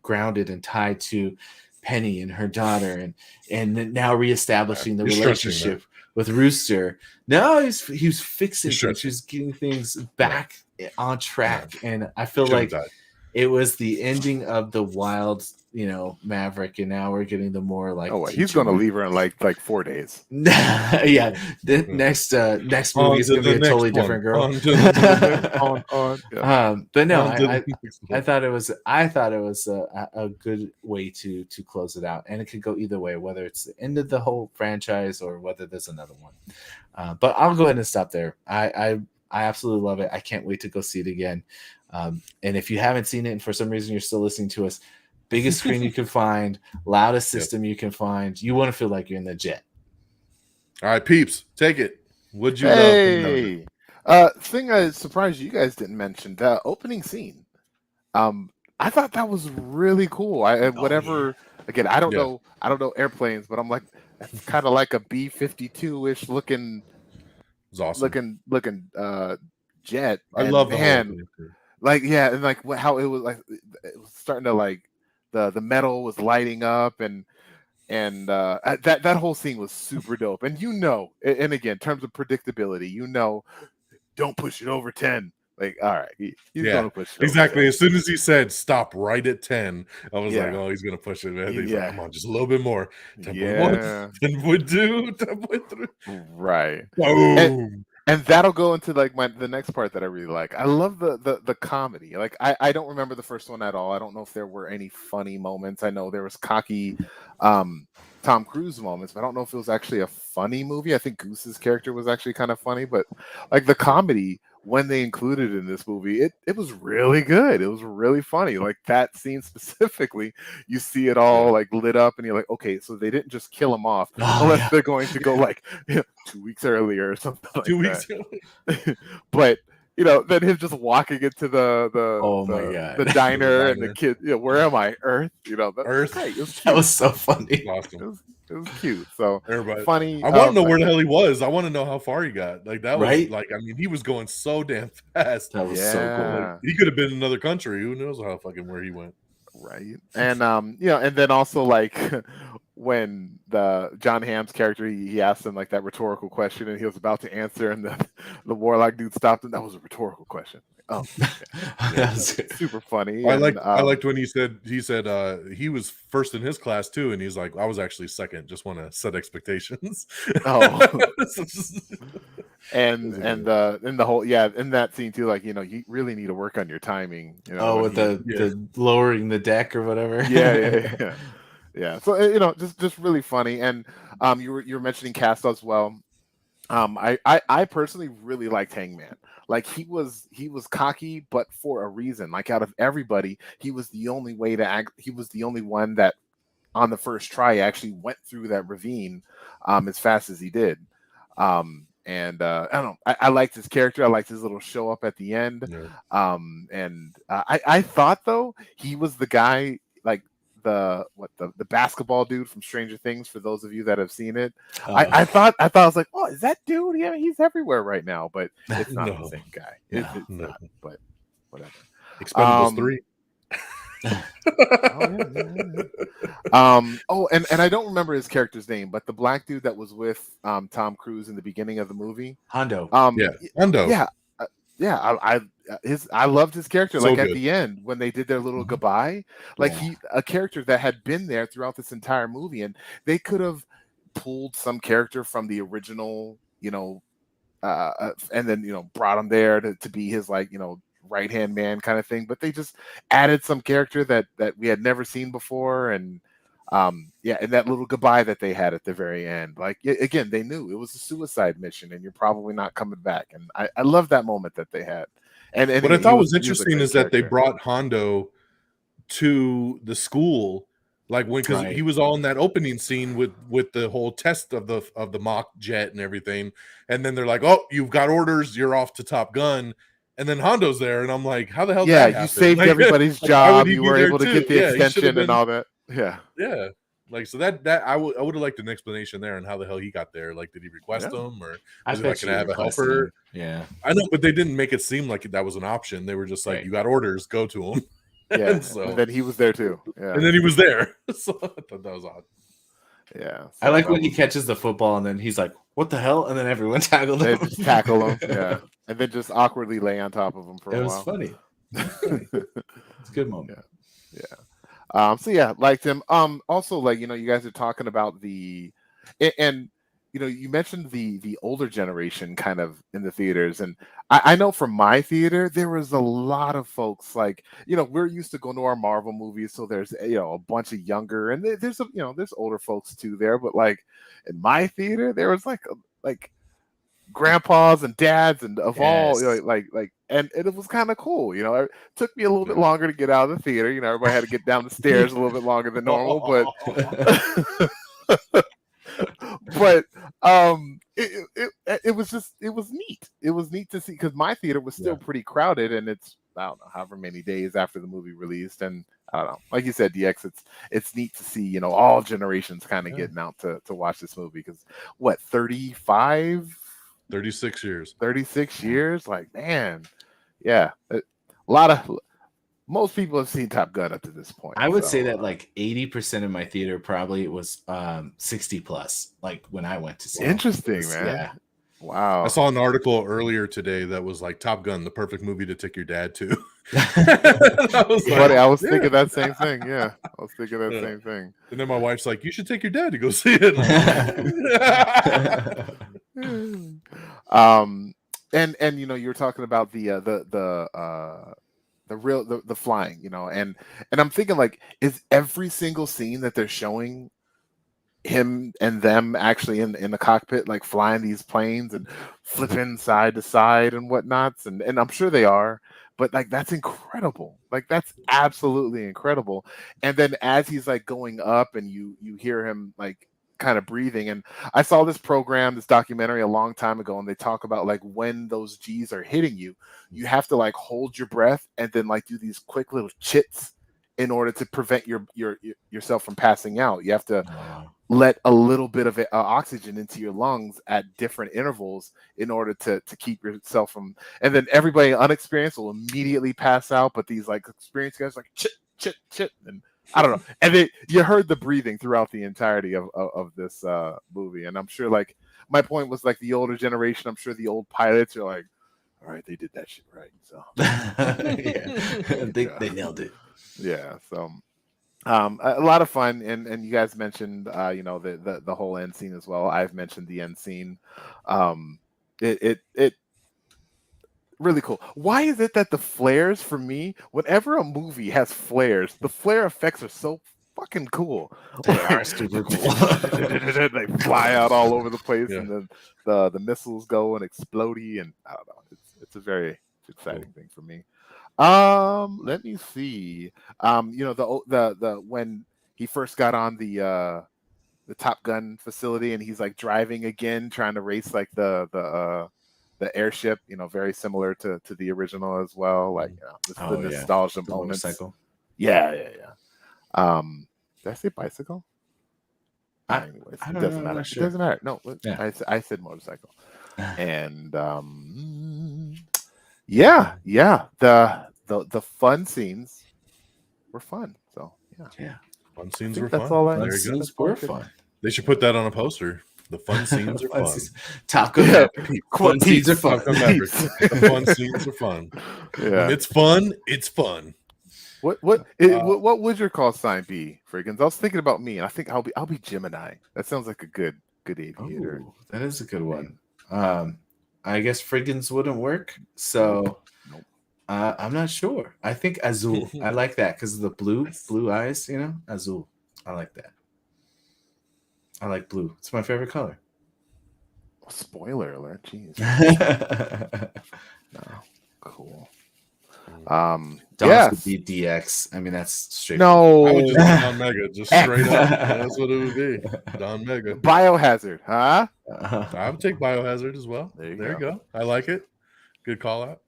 grounded and tied to Penny and her daughter, and now reestablishing the relationship with Rooster. No, he was fixing things. He was getting things back on track. And I feel like it was the ending of the wild, Maverick, and now we're getting the more like, he's gonna leave her in like 4 days. Yeah, the next movie is gonna be a totally different girl. But no, I thought it was a good way to close it out, and it could go either way, whether it's the end of the whole franchise or whether there's another one. But I'll go ahead and stop there. I absolutely love it. I can't wait to go see it again. And if you haven't seen it and for some reason you're still listening to us, biggest screen you can find, loudest system you can find. You want to feel like you're in the jet. All right, peeps, take it. Would you love? Thing I surprised you guys didn't mention, the opening scene. I thought that was really cool. Again, I don't know airplanes, but I'm like, it's kind of like a B-52-ish looking. It's awesome. Looking jet. I And love the whole man, thing. Too. like yeah, and like how it was like it was starting to like the metal was lighting up and that whole scene was super dope. And and again, in terms of predictability, don't push it over 10. Like, all right, he's Yeah, gonna push it exactly. over 10. As soon as he said stop right at 10, I was like, Yeah. oh, he's gonna push it, man. He's Yeah. like, come on, just a little bit more. 10.1, Yeah. 10.2, 10.3. Right. Boom. And that'll go into like the next part that I really like. I love the comedy. Like I don't remember the first one at all. I don't know if there were any funny moments. I know there was cocky Tom Cruise moments, but I don't know if it was actually a funny movie. I think Goose's character was actually kind of funny, but like the comedy when they included it in this movie, it was really good. It was really funny. Like that scene specifically, you see it all like lit up, and you're like, okay, so they didn't just kill him off, unless they're going to go like 2 weeks earlier or something like 2 weeks that. But then him just walking into the diner and the kid, where am I? Earth, Earth. Great. It was cute. That was so funny. Awesome. It was cute. So Everybody, funny. I want to know where the hell he was. I want to know how far he got. Like that Right? was like, I mean, he was going so damn fast. That was so cool. Like, he could have been in another country. Who knows how fucking where he went? Right. And and then also like when the John Hamm's character he asked him like that rhetorical question and he was about to answer and the warlock dude stopped him. That was a rhetorical question. Oh, That's super funny. I liked when he said he was first in his class too, and he's like, I was actually second. Just want to set expectations. Oh, and the whole in that scene too, like you really need to work on your timing. With the lowering the deck or whatever. Yeah. So just really funny, and you were mentioning cast as well. I personally really liked Hangman. Like he was cocky, but for a reason. Like out of everybody, he was the only way to act. He was the only one that on the first try actually went through that ravine as fast as he did. And I don't know. I liked his character. I liked his little show up at the end. Yeah. And I thought though he was the guy like the basketball dude from Stranger Things. For those of you that have seen it, I thought I was like, oh, is that dude? Yeah, he's everywhere right now, but it's not the same guy. It's not. But whatever. Expendables 3. And I don't remember his character's name, but the black dude that was with Tom Cruise in the beginning of the movie, Hondo. Hondo. I loved his character. So like good. At the end when they did their little goodbye, like a character that had been there throughout this entire movie, and they could have pulled some character from the original, and then brought him there to be his like right hand man kind of thing, but they just added some character that we had never seen before, and and that little goodbye that they had at the very end, like again, they knew it was a suicide mission and you're probably not coming back, and I love that moment that they had. And what I thought was interesting is that they brought Hondo to the school, like because he was all in that opening scene with the whole test of the mock jet and everything, and then they're like, oh, you've got orders, you're off to Top Gun. And then Hondo's there, and I'm like, how the hell did that happen? You saved everybody's job. You were able to get the extension and all that. Yeah. Like, so that I would have liked an explanation there on how the hell he got there. Like, did he request them, or was he like, can I have a helper? Yeah, I know, but they didn't make it seem like that was an option. They were just like, you got orders, go to him. Yeah, and then he was there too. Yeah, and then he was there. So I thought that was odd. Yeah, so I like when he catches the football and then he's like, "What the hell?" And then everyone tackled him. They just tackle him, yeah, and then just awkwardly lay on top of him for a while. It was funny. It's a good moment. So liked him. Also, like you guys are talking about and you mentioned the older generation kind of in the theaters, and I know from my theater there was a lot of folks like we're used to going to our Marvel movies, so there's a bunch of younger, and there's there's older folks too there, but like in my theater there was like grandpas and dads and of all and it was kind of cool. It took me a little bit longer to get out of the theater. Everybody had to get down the stairs a little bit longer than normal, but but it was neat. It was neat to see, because my theater was still pretty crowded, and it's, I don't know, however many days after the movie released, and I don't know, like you said, DX, it's neat to see all generations kind of getting out to watch this movie, because 35 36 years. 36 years. Like, man, yeah, a lot of. Most people have seen Top Gun up to this point. I would say that like 80% of my theater probably was 60 plus. Like when I went to see it. Interesting, man. Yeah. Wow. I saw an article earlier today that was like Top Gun, the perfect movie to take your dad to. I was like, Buddy, I was thinking that same thing. Yeah, I was thinking that same thing. And then my wife's like, "You should take your dad to go see it." And you know, you were talking about the flying, you know, and I'm thinking, like, is every single scene that they're showing him and them actually in the cockpit, like flying these planes and flipping side to side and whatnots, and I'm sure they are, but like that's incredible. Like that's absolutely incredible. And then as he's like going up and you hear him like kind of breathing. And I saw this documentary a long time ago, and they talk about like when those G's are hitting you, you have to like hold your breath and then like do these quick little chits in order to prevent yourself from passing out. You have to let a little bit of oxygen into your lungs at different intervals in order to keep yourself from. And then everybody unexperienced will immediately pass out, but these like experienced guys like chit chit chit, and I don't know. And then you heard the breathing throughout the entirety of this movie. And I'm sure, like, my point was, like, the older generation, I'm sure the old pilots are like, all right, they did that shit right. So they nailed it. Yeah. So a lot of fun. And you guys mentioned you know, the whole end scene as well. I've mentioned the end scene. It really cool. Why is it that the flares, for me, whenever a movie has flares, the flare effects are so fucking cool? They are super cool. They fly out all over the place, and then the missiles go and explodey, and I don't know. It's a very exciting thing for me. Let me see. You know, the when he first got on the Top Gun facility, and he's like driving again, trying to race like the airship, you know, very similar to the original as well. Like, you know, the nostalgia moments. Motorcycle. Yeah. Did I say bicycle? Anyways, it doesn't matter. Sure. It doesn't matter. No, I said motorcycle. And the fun scenes were fun. So yeah, fun scenes were fun. There you go. Were fun. They should put that on a poster. The fun scenes are fun. Top Gun Maverick. Fun scenes are fun. The fun scenes are fun. Yeah. When it's fun. It's fun. What would your call sign be, Frigginz? I was thinking about me, and I think I'll be Gemini. That sounds like a good aviator. Ooh, that is a good one. I guess Frigginz wouldn't work. So nope. I'm not sure. I think Azul. I like that because of the blue eyes, you know? Azul. I like that. I like blue. It's my favorite color. Spoiler alert. Jeez. No. Cool. Yes. Would be DX. I mean, that's straight. No. I would just DONMEGA, just straight up. That's what it would be. DONMEGA. Biohazard, huh? I would take Biohazard as well. There you go. I like it. Good call out.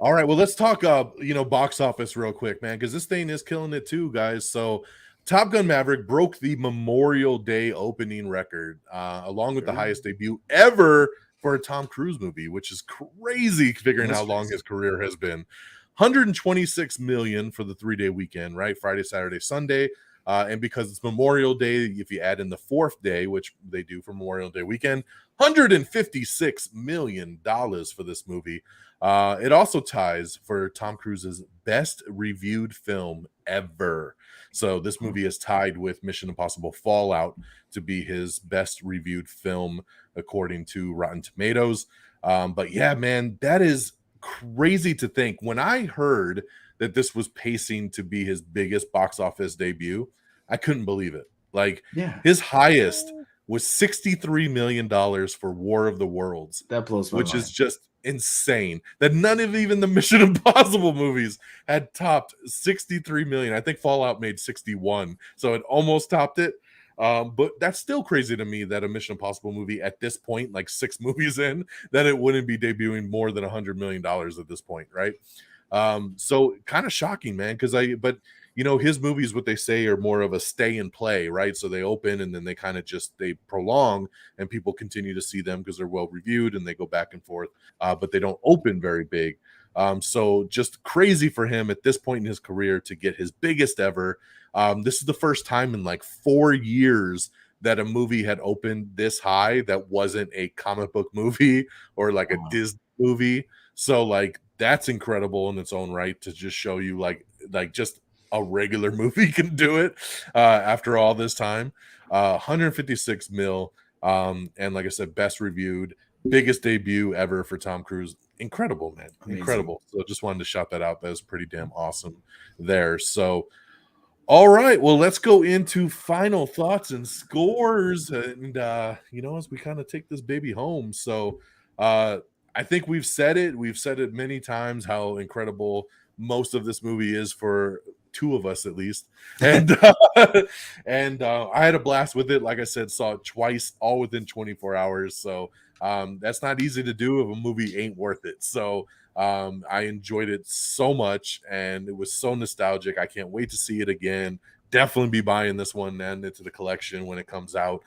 All right. Well, let's talk you know, box office real quick, man, because this thing is killing it too, guys. So Top Gun Maverick broke the Memorial Day opening record, along with the highest debut ever for a Tom Cruise movie, which is crazy figuring how long his career has been. 126 million for the 3-day weekend, right? Friday, Saturday, Sunday. And because it's Memorial Day, if you add in the 4th day, which they do for Memorial Day weekend, $156 million for this movie. It also ties for Tom Cruise's best reviewed film ever. So this movie is tied with Mission Impossible Fallout to be his best reviewed film, according to Rotten Tomatoes. But yeah, man, that is crazy to think. When I heard that this was pacing to be his biggest box office debut, I couldn't believe it. Like, his highest was $63 million for War of the Worlds. That blows my mind. Which is just insane. That none of even the Mission Impossible movies had topped 63 million. I think Fallout made 61, so it almost topped it. But that's still crazy to me that a Mission Impossible movie at this point, like 6 movies in, that it wouldn't be debuting more than $100 million at this point, right? So kind of shocking, man. But his movies, what they say, are more of a stay and play, right? So they open and then they kind of they prolong, and people continue to see them because they're well reviewed and they go back and forth, but they don't open very big. So just crazy for him at this point in his career to get his biggest ever. This is the first time in like 4 years that a movie had opened this high that wasn't a comic book movie or like a Disney movie. So like that's incredible in its own right, to just show you like just a regular movie can do it after all this time. 156 mil, and like I said, best reviewed, biggest debut ever for Tom Cruise. Incredible, man. Amazing. Incredible. So just wanted to shout that out. That was pretty damn awesome there. So all right, well, let's go into final thoughts and scores, and as we kind of take this baby home. So I think we've said it many times how incredible most of this movie is for two of us at least, and I had a blast with it. Like I said, saw it twice, all within 24 hours. So that's not easy to do if a movie ain't worth it. So I enjoyed it so much, and it was so nostalgic. I can't wait to see it again. Definitely be buying this one and into the collection when it comes out.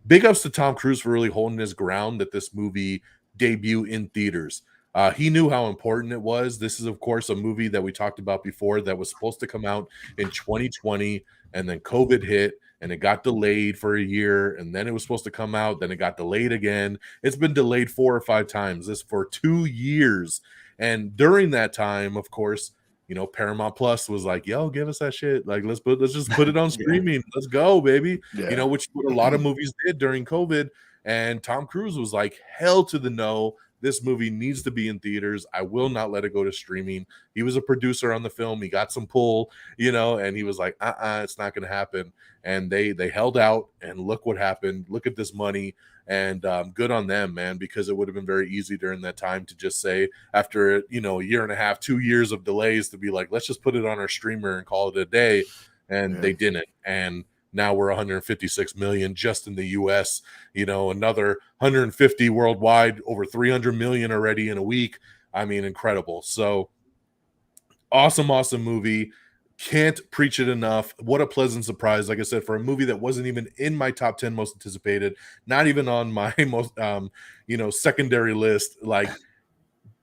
Big ups to Tom Cruise for really holding his ground that this movie debut in theaters. He knew how important it was. This is, of course, a movie that we talked about before that was supposed to come out in 2020, and then COVID hit, and it got delayed for a year, and then it was supposed to come out, then it got delayed again. It's been delayed 4 or 5 times, this for 2 years. And during that time, of course, Paramount Plus was like, yo, give us that shit. Like, let's just put it on streaming. Let's go, baby. Yeah. Which what a lot of movies did during COVID. And Tom Cruise was like, hell to the no. This movie needs to be in theaters. I will not let it go to streaming. He was a producer on the film. He got some pull, and he was like, it's not going to happen. And they held out, and look what happened. Look at this money, and good on them, man, because it would have been very easy during that time to just say, after, a year and a half, 2 years of delays, to be like, let's just put it on our streamer and call it a day. And they didn't. And now we're 156 million just in the US, another 150 worldwide, over 300 million already in a week. I mean, incredible. So awesome movie. Can't preach it enough. What a pleasant surprise. Like I said, for a movie that wasn't even in my top 10 most anticipated, not even on my most, secondary list, like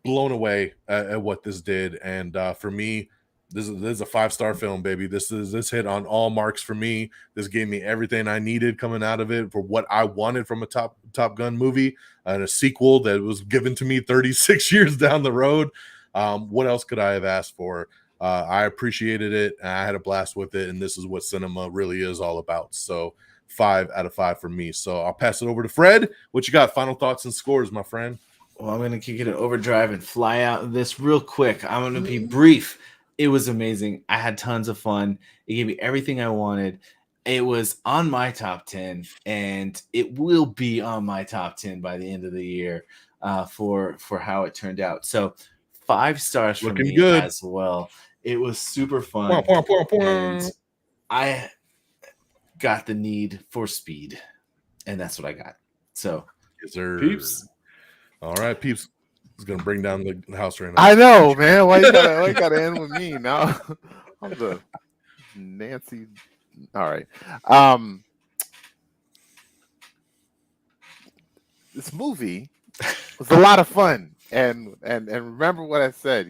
blown away at what this did. And for me, this is a 5-star film, baby. This hit on all marks for me. This gave me everything I needed coming out of it for what I wanted from a Top Gun movie, and a sequel that was given to me 36 years down the road. What else could I have asked for? I appreciated it, and I had a blast with it, and this is what cinema really is all about. So 5 out of 5 for me. So I'll pass it over to Fred. What you got? Final thoughts and scores, my friend. Well, I'm going to kick it in overdrive and fly out of this real quick. I'm going to be brief. It was amazing. I had tons of fun. It gave me everything I wanted. It was on my top 10, and it will be on my top 10 by the end of the year for how it turned out. So 5 stars for me good as well. It was super fun. And I got the need for speed, and that's what I got. So, yes, sir. Peeps. All right, Peeps. Is gonna bring down the house right now. I know, man. Why you gotta end with me now? I'm the Nancy. All right. This movie was a lot of fun, and remember what I said.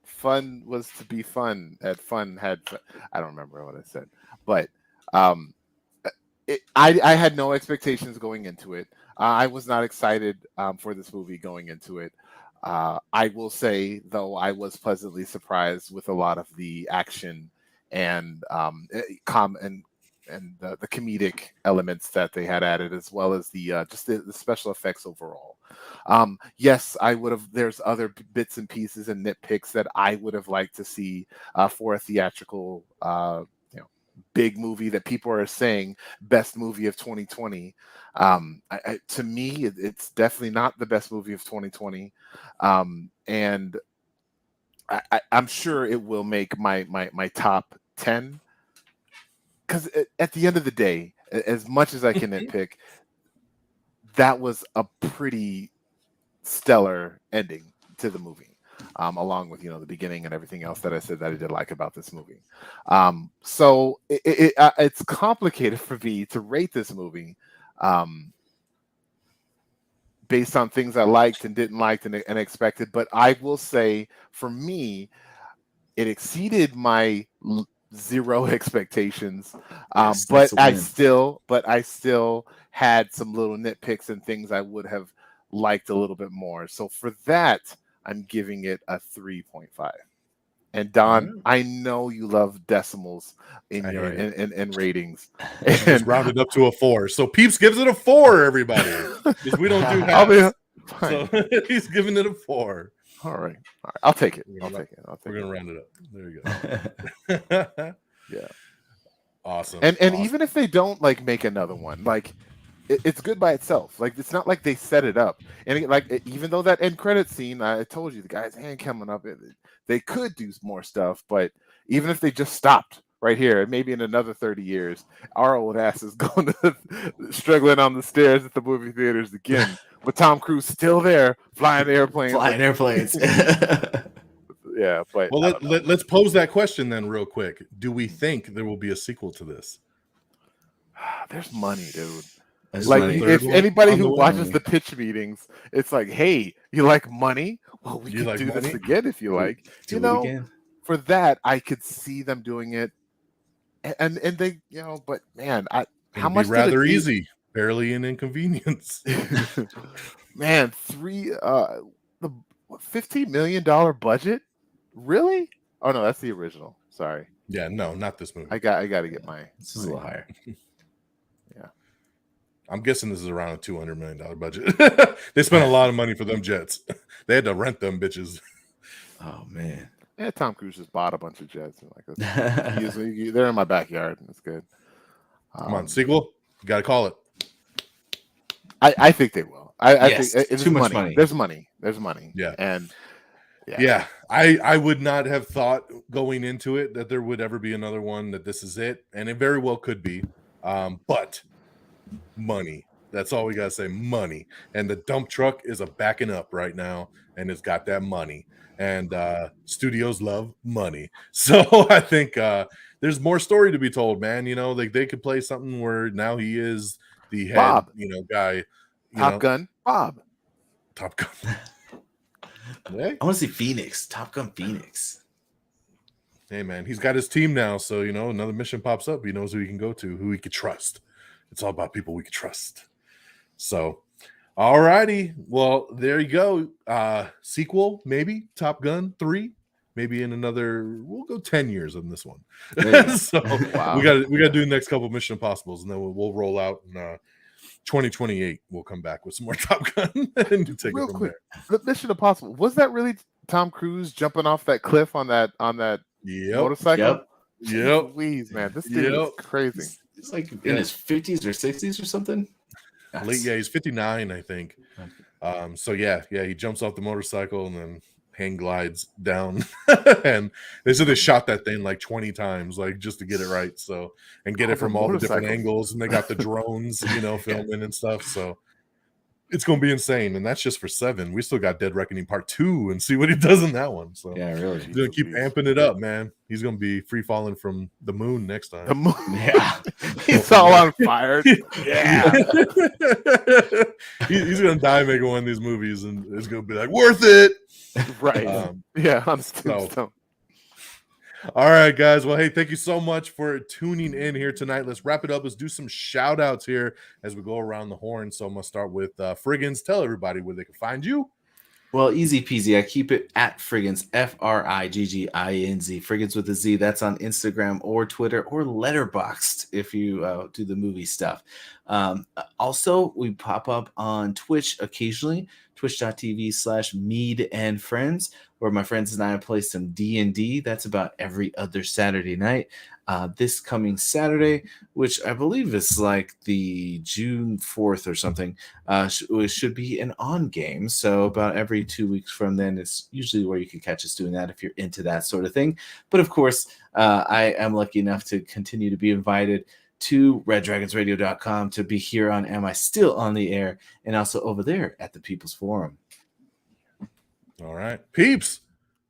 Fun was to be fun. At fun had. I don't remember what I said, but I had no expectations going into it. I was not excited for this movie going into it. I will say, though, I was pleasantly surprised with a lot of the action and the comedic elements that they had added, as well as the just the special effects overall. Yes, I would have. There's other bits and pieces and nitpicks that I would have liked to see for a theatrical big movie that people are saying best movie of 2020. To me, it's definitely not the best movie of 2020, and I'm sure it will make my top 10. Because at the end of the day, as much as I can nitpick, that was a pretty stellar ending to the movie. along with the beginning and everything else that I said that I did like about this movie. So it's complicated for me to rate this movie based on things I liked and didn't like and expected. But I will say, for me, it exceeded my zero expectations. But I still had some little nitpicks and things I would have liked a little bit more. So for that, I'm giving it a 3.5. And Don, I know you love decimals in your in ratings. Just rounded up to a 4. So Peeps gives it a 4, everybody. Because we don't do halves. So he's giving it a 4. All right. I'll take it. We're gonna round it up. There you go. Yeah. Awesome. And even if they don't make another one, it's good by itself. It's not like they set it up. And even though that end credit scene, I told you the guy's hand coming up, they could do more stuff. But even if they just stopped right here, maybe in another 30 years, our old ass is going to struggling on the stairs at the movie theaters again, with Tom Cruise still there flying airplanes. Yeah, but let's pose that question then real quick. Do we think there will be a sequel to this? There's money, dude. If anybody who watches the pitch meetings, it's like, hey, you like money? Well, we can do this again if you like. For that, I could see them doing it, and they, but man, how much? Rather easy, barely an inconvenience. Man, the $15 million budget, really? Oh no, that's the original. Sorry. Yeah, no, not this movie. I got to get my. This is a little higher. I'm guessing this is around a $200 million budget. They spent a lot of money for them jets. They had to rent them bitches. Oh man. Yeah, Tom Cruise just bought a bunch of jets. They're in my backyard, and it's good. Come on, sequel. You got to call it. I think they will. I yes, think it's too much money. There's money. Yeah, and I would not have thought going into it that there would ever be another one. That this is it, and it very well could be. But money. That's all we gotta say. Money. And the dump truck is backing up right now, and it's got that money. And studios love money. So I think there's more story to be told, man. They could play something where now he is the head, Bob. Guy. Top Gun, Bob. Top Gun. I want to see Phoenix. Top Gun Phoenix. Hey man, he's got his team now, so another mission pops up. He knows who he can go to, who he could trust. It's all about people we can trust. So, all righty. Well, there you go. Sequel, maybe Top Gun 3. Maybe in another, we'll go 10 years on this one. So wow. we got to do the next couple of Mission Impossibles, and then we'll roll out in 2028. We'll come back with some more Top Gun and take it from there. The Mission Impossible, was that really Tom Cruise jumping off that cliff on that motorcycle? Yep. Please, man, this dude is crazy. It's like in his 50s or 60s or something. He's 59, I think. So he jumps off the motorcycle and then hang glides down. And they said they shot that thing like 20 times, just to get it right. So, and get it from all the different angles, and they got the drones, filming and stuff. So it's gonna be insane, and that's just for 7. We still got Dead Reckoning Part 2, and see what he does in that one. So yeah, really, he's gonna keep amping it up, man. He's gonna be free falling from the moon next time. The moon, yeah. He's all on fire. Yeah, he's gonna die making one of these movies, and it's gonna be like worth it, right? On Tombstone. All right, guys. Well, hey, thank you so much for tuning in here tonight. Let's wrap it up. Let's do some shout outs here as we go around the horn. So I'm going to start with Frigginz. Tell everybody where they can find you. Well, easy peasy. I keep it at Frigginz, Frigginz, Frigginz with a Z. That's on Instagram or Twitter or Letterboxd if you do the movie stuff. Also, we pop up on Twitch occasionally, twitch.tv/Mead and Friends, where my friends and I play some D&D. That's about every other Saturday night. This coming Saturday, which I believe is like the June 4th or something, should be an on game. So about every 2 weeks from then, it's usually where you can catch us doing that if you're into that sort of thing. But of course, I am lucky enough to continue to be invited to reddragonsradio.com to be here on Am I Still on the Air, and also over there at the People's Forum. All right. Peeps,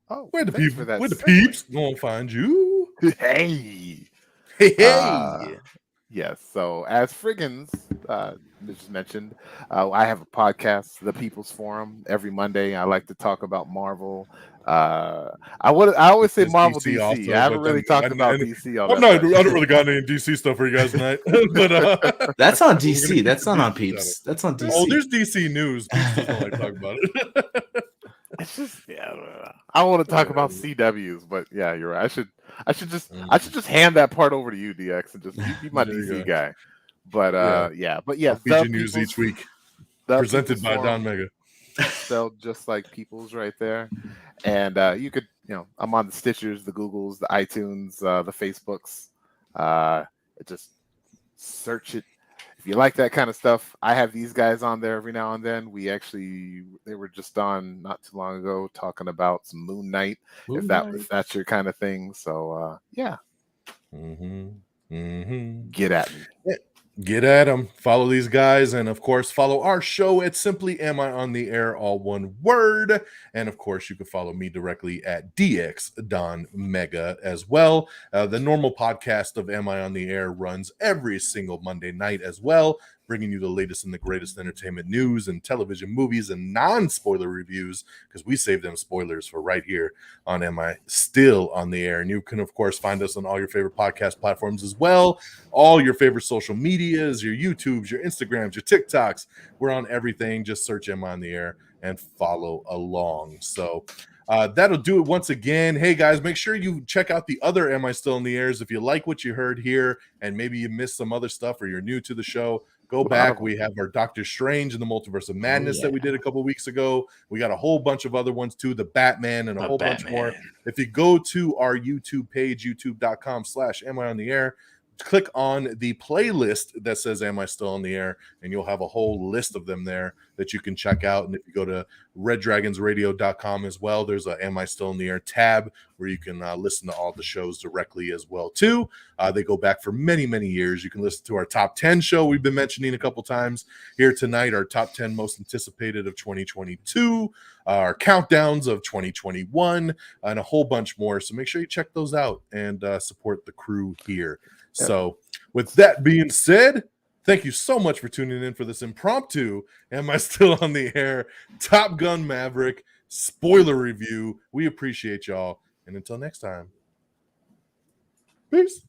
Oh, Where the thanks people? for that Where the segue. peeps gonna find you? Hey. Hey. Yes. So as Frigginz just mentioned, I have a podcast, The People's Forum, every Monday. I like to talk about Marvel. I always say There's Marvel DC DC. also, I haven't but really talked about DC all I'm that not. much. I don't really got any DC stuff for you guys tonight. But That's on we're gonna DC. keep That's the not on DC channel. Peeps. That's on DC. Oh, there's DC news. Peeps just don't like to talk about it. It's just I want to talk about CWs, but yeah, you're right. I should just hand that part over to you, DX, and just you be my There you DC go. guy. But I'll yes, feed you news each week, presented by Don Mega. Spelled just like People's right there. And you could, I'm on the Stitchers, the Googles, the iTunes, the Facebooks. Just search it. If you like that kind of stuff, I have these guys on there every now and then. They were just on not too long ago talking about some Moon Knight, if that's your kind of thing. So yeah. Get at me. Get at them. Follow these guys, and of course, follow our show at Simply Am I on the Air, all one word. And of course, you can follow me directly at DX Don Mega as well. The normal podcast of Am I on the Air runs every single Monday night as well, bringing you the latest and the greatest entertainment news and television, movies, and non-spoiler reviews, because we save them spoilers for right here on Am I Still on the Air. And you can, of course, find us on all your favorite podcast platforms as well, all your favorite social medias, your YouTubes, your Instagrams, your TikToks. We're on everything. Just search Am I on the Air and follow along. So that'll do it once again. Hey, guys, make sure you check out the other Am I Still in the Airs. If you like what you heard here and maybe you missed some other stuff or you're new to the show, go back. We have our Doctor Strange and the Multiverse of Madness that we did a couple weeks ago. We got a whole bunch of other ones too, the Batman and a whole bunch more. If you go to our YouTube page, youtube.com/Am I on the Air, click on the playlist that says Am I Still on the Air, and you'll have a whole list of them there that you can check out. And if you go to reddragonsradio.com as well, there's a Am I Still in the Air tab where you can listen to all the shows directly as well too. They go back for many years. You can listen to our top 10 show we've been mentioning a couple times here tonight, our top 10 most anticipated of 2022, our countdowns of 2021, and a whole bunch more. So make sure you check those out and support the crew here. So with that being said, thank you so much for tuning in for this impromptu Am I Still on the Air Top Gun Maverick spoiler review. We appreciate y'all. And until next time, peace.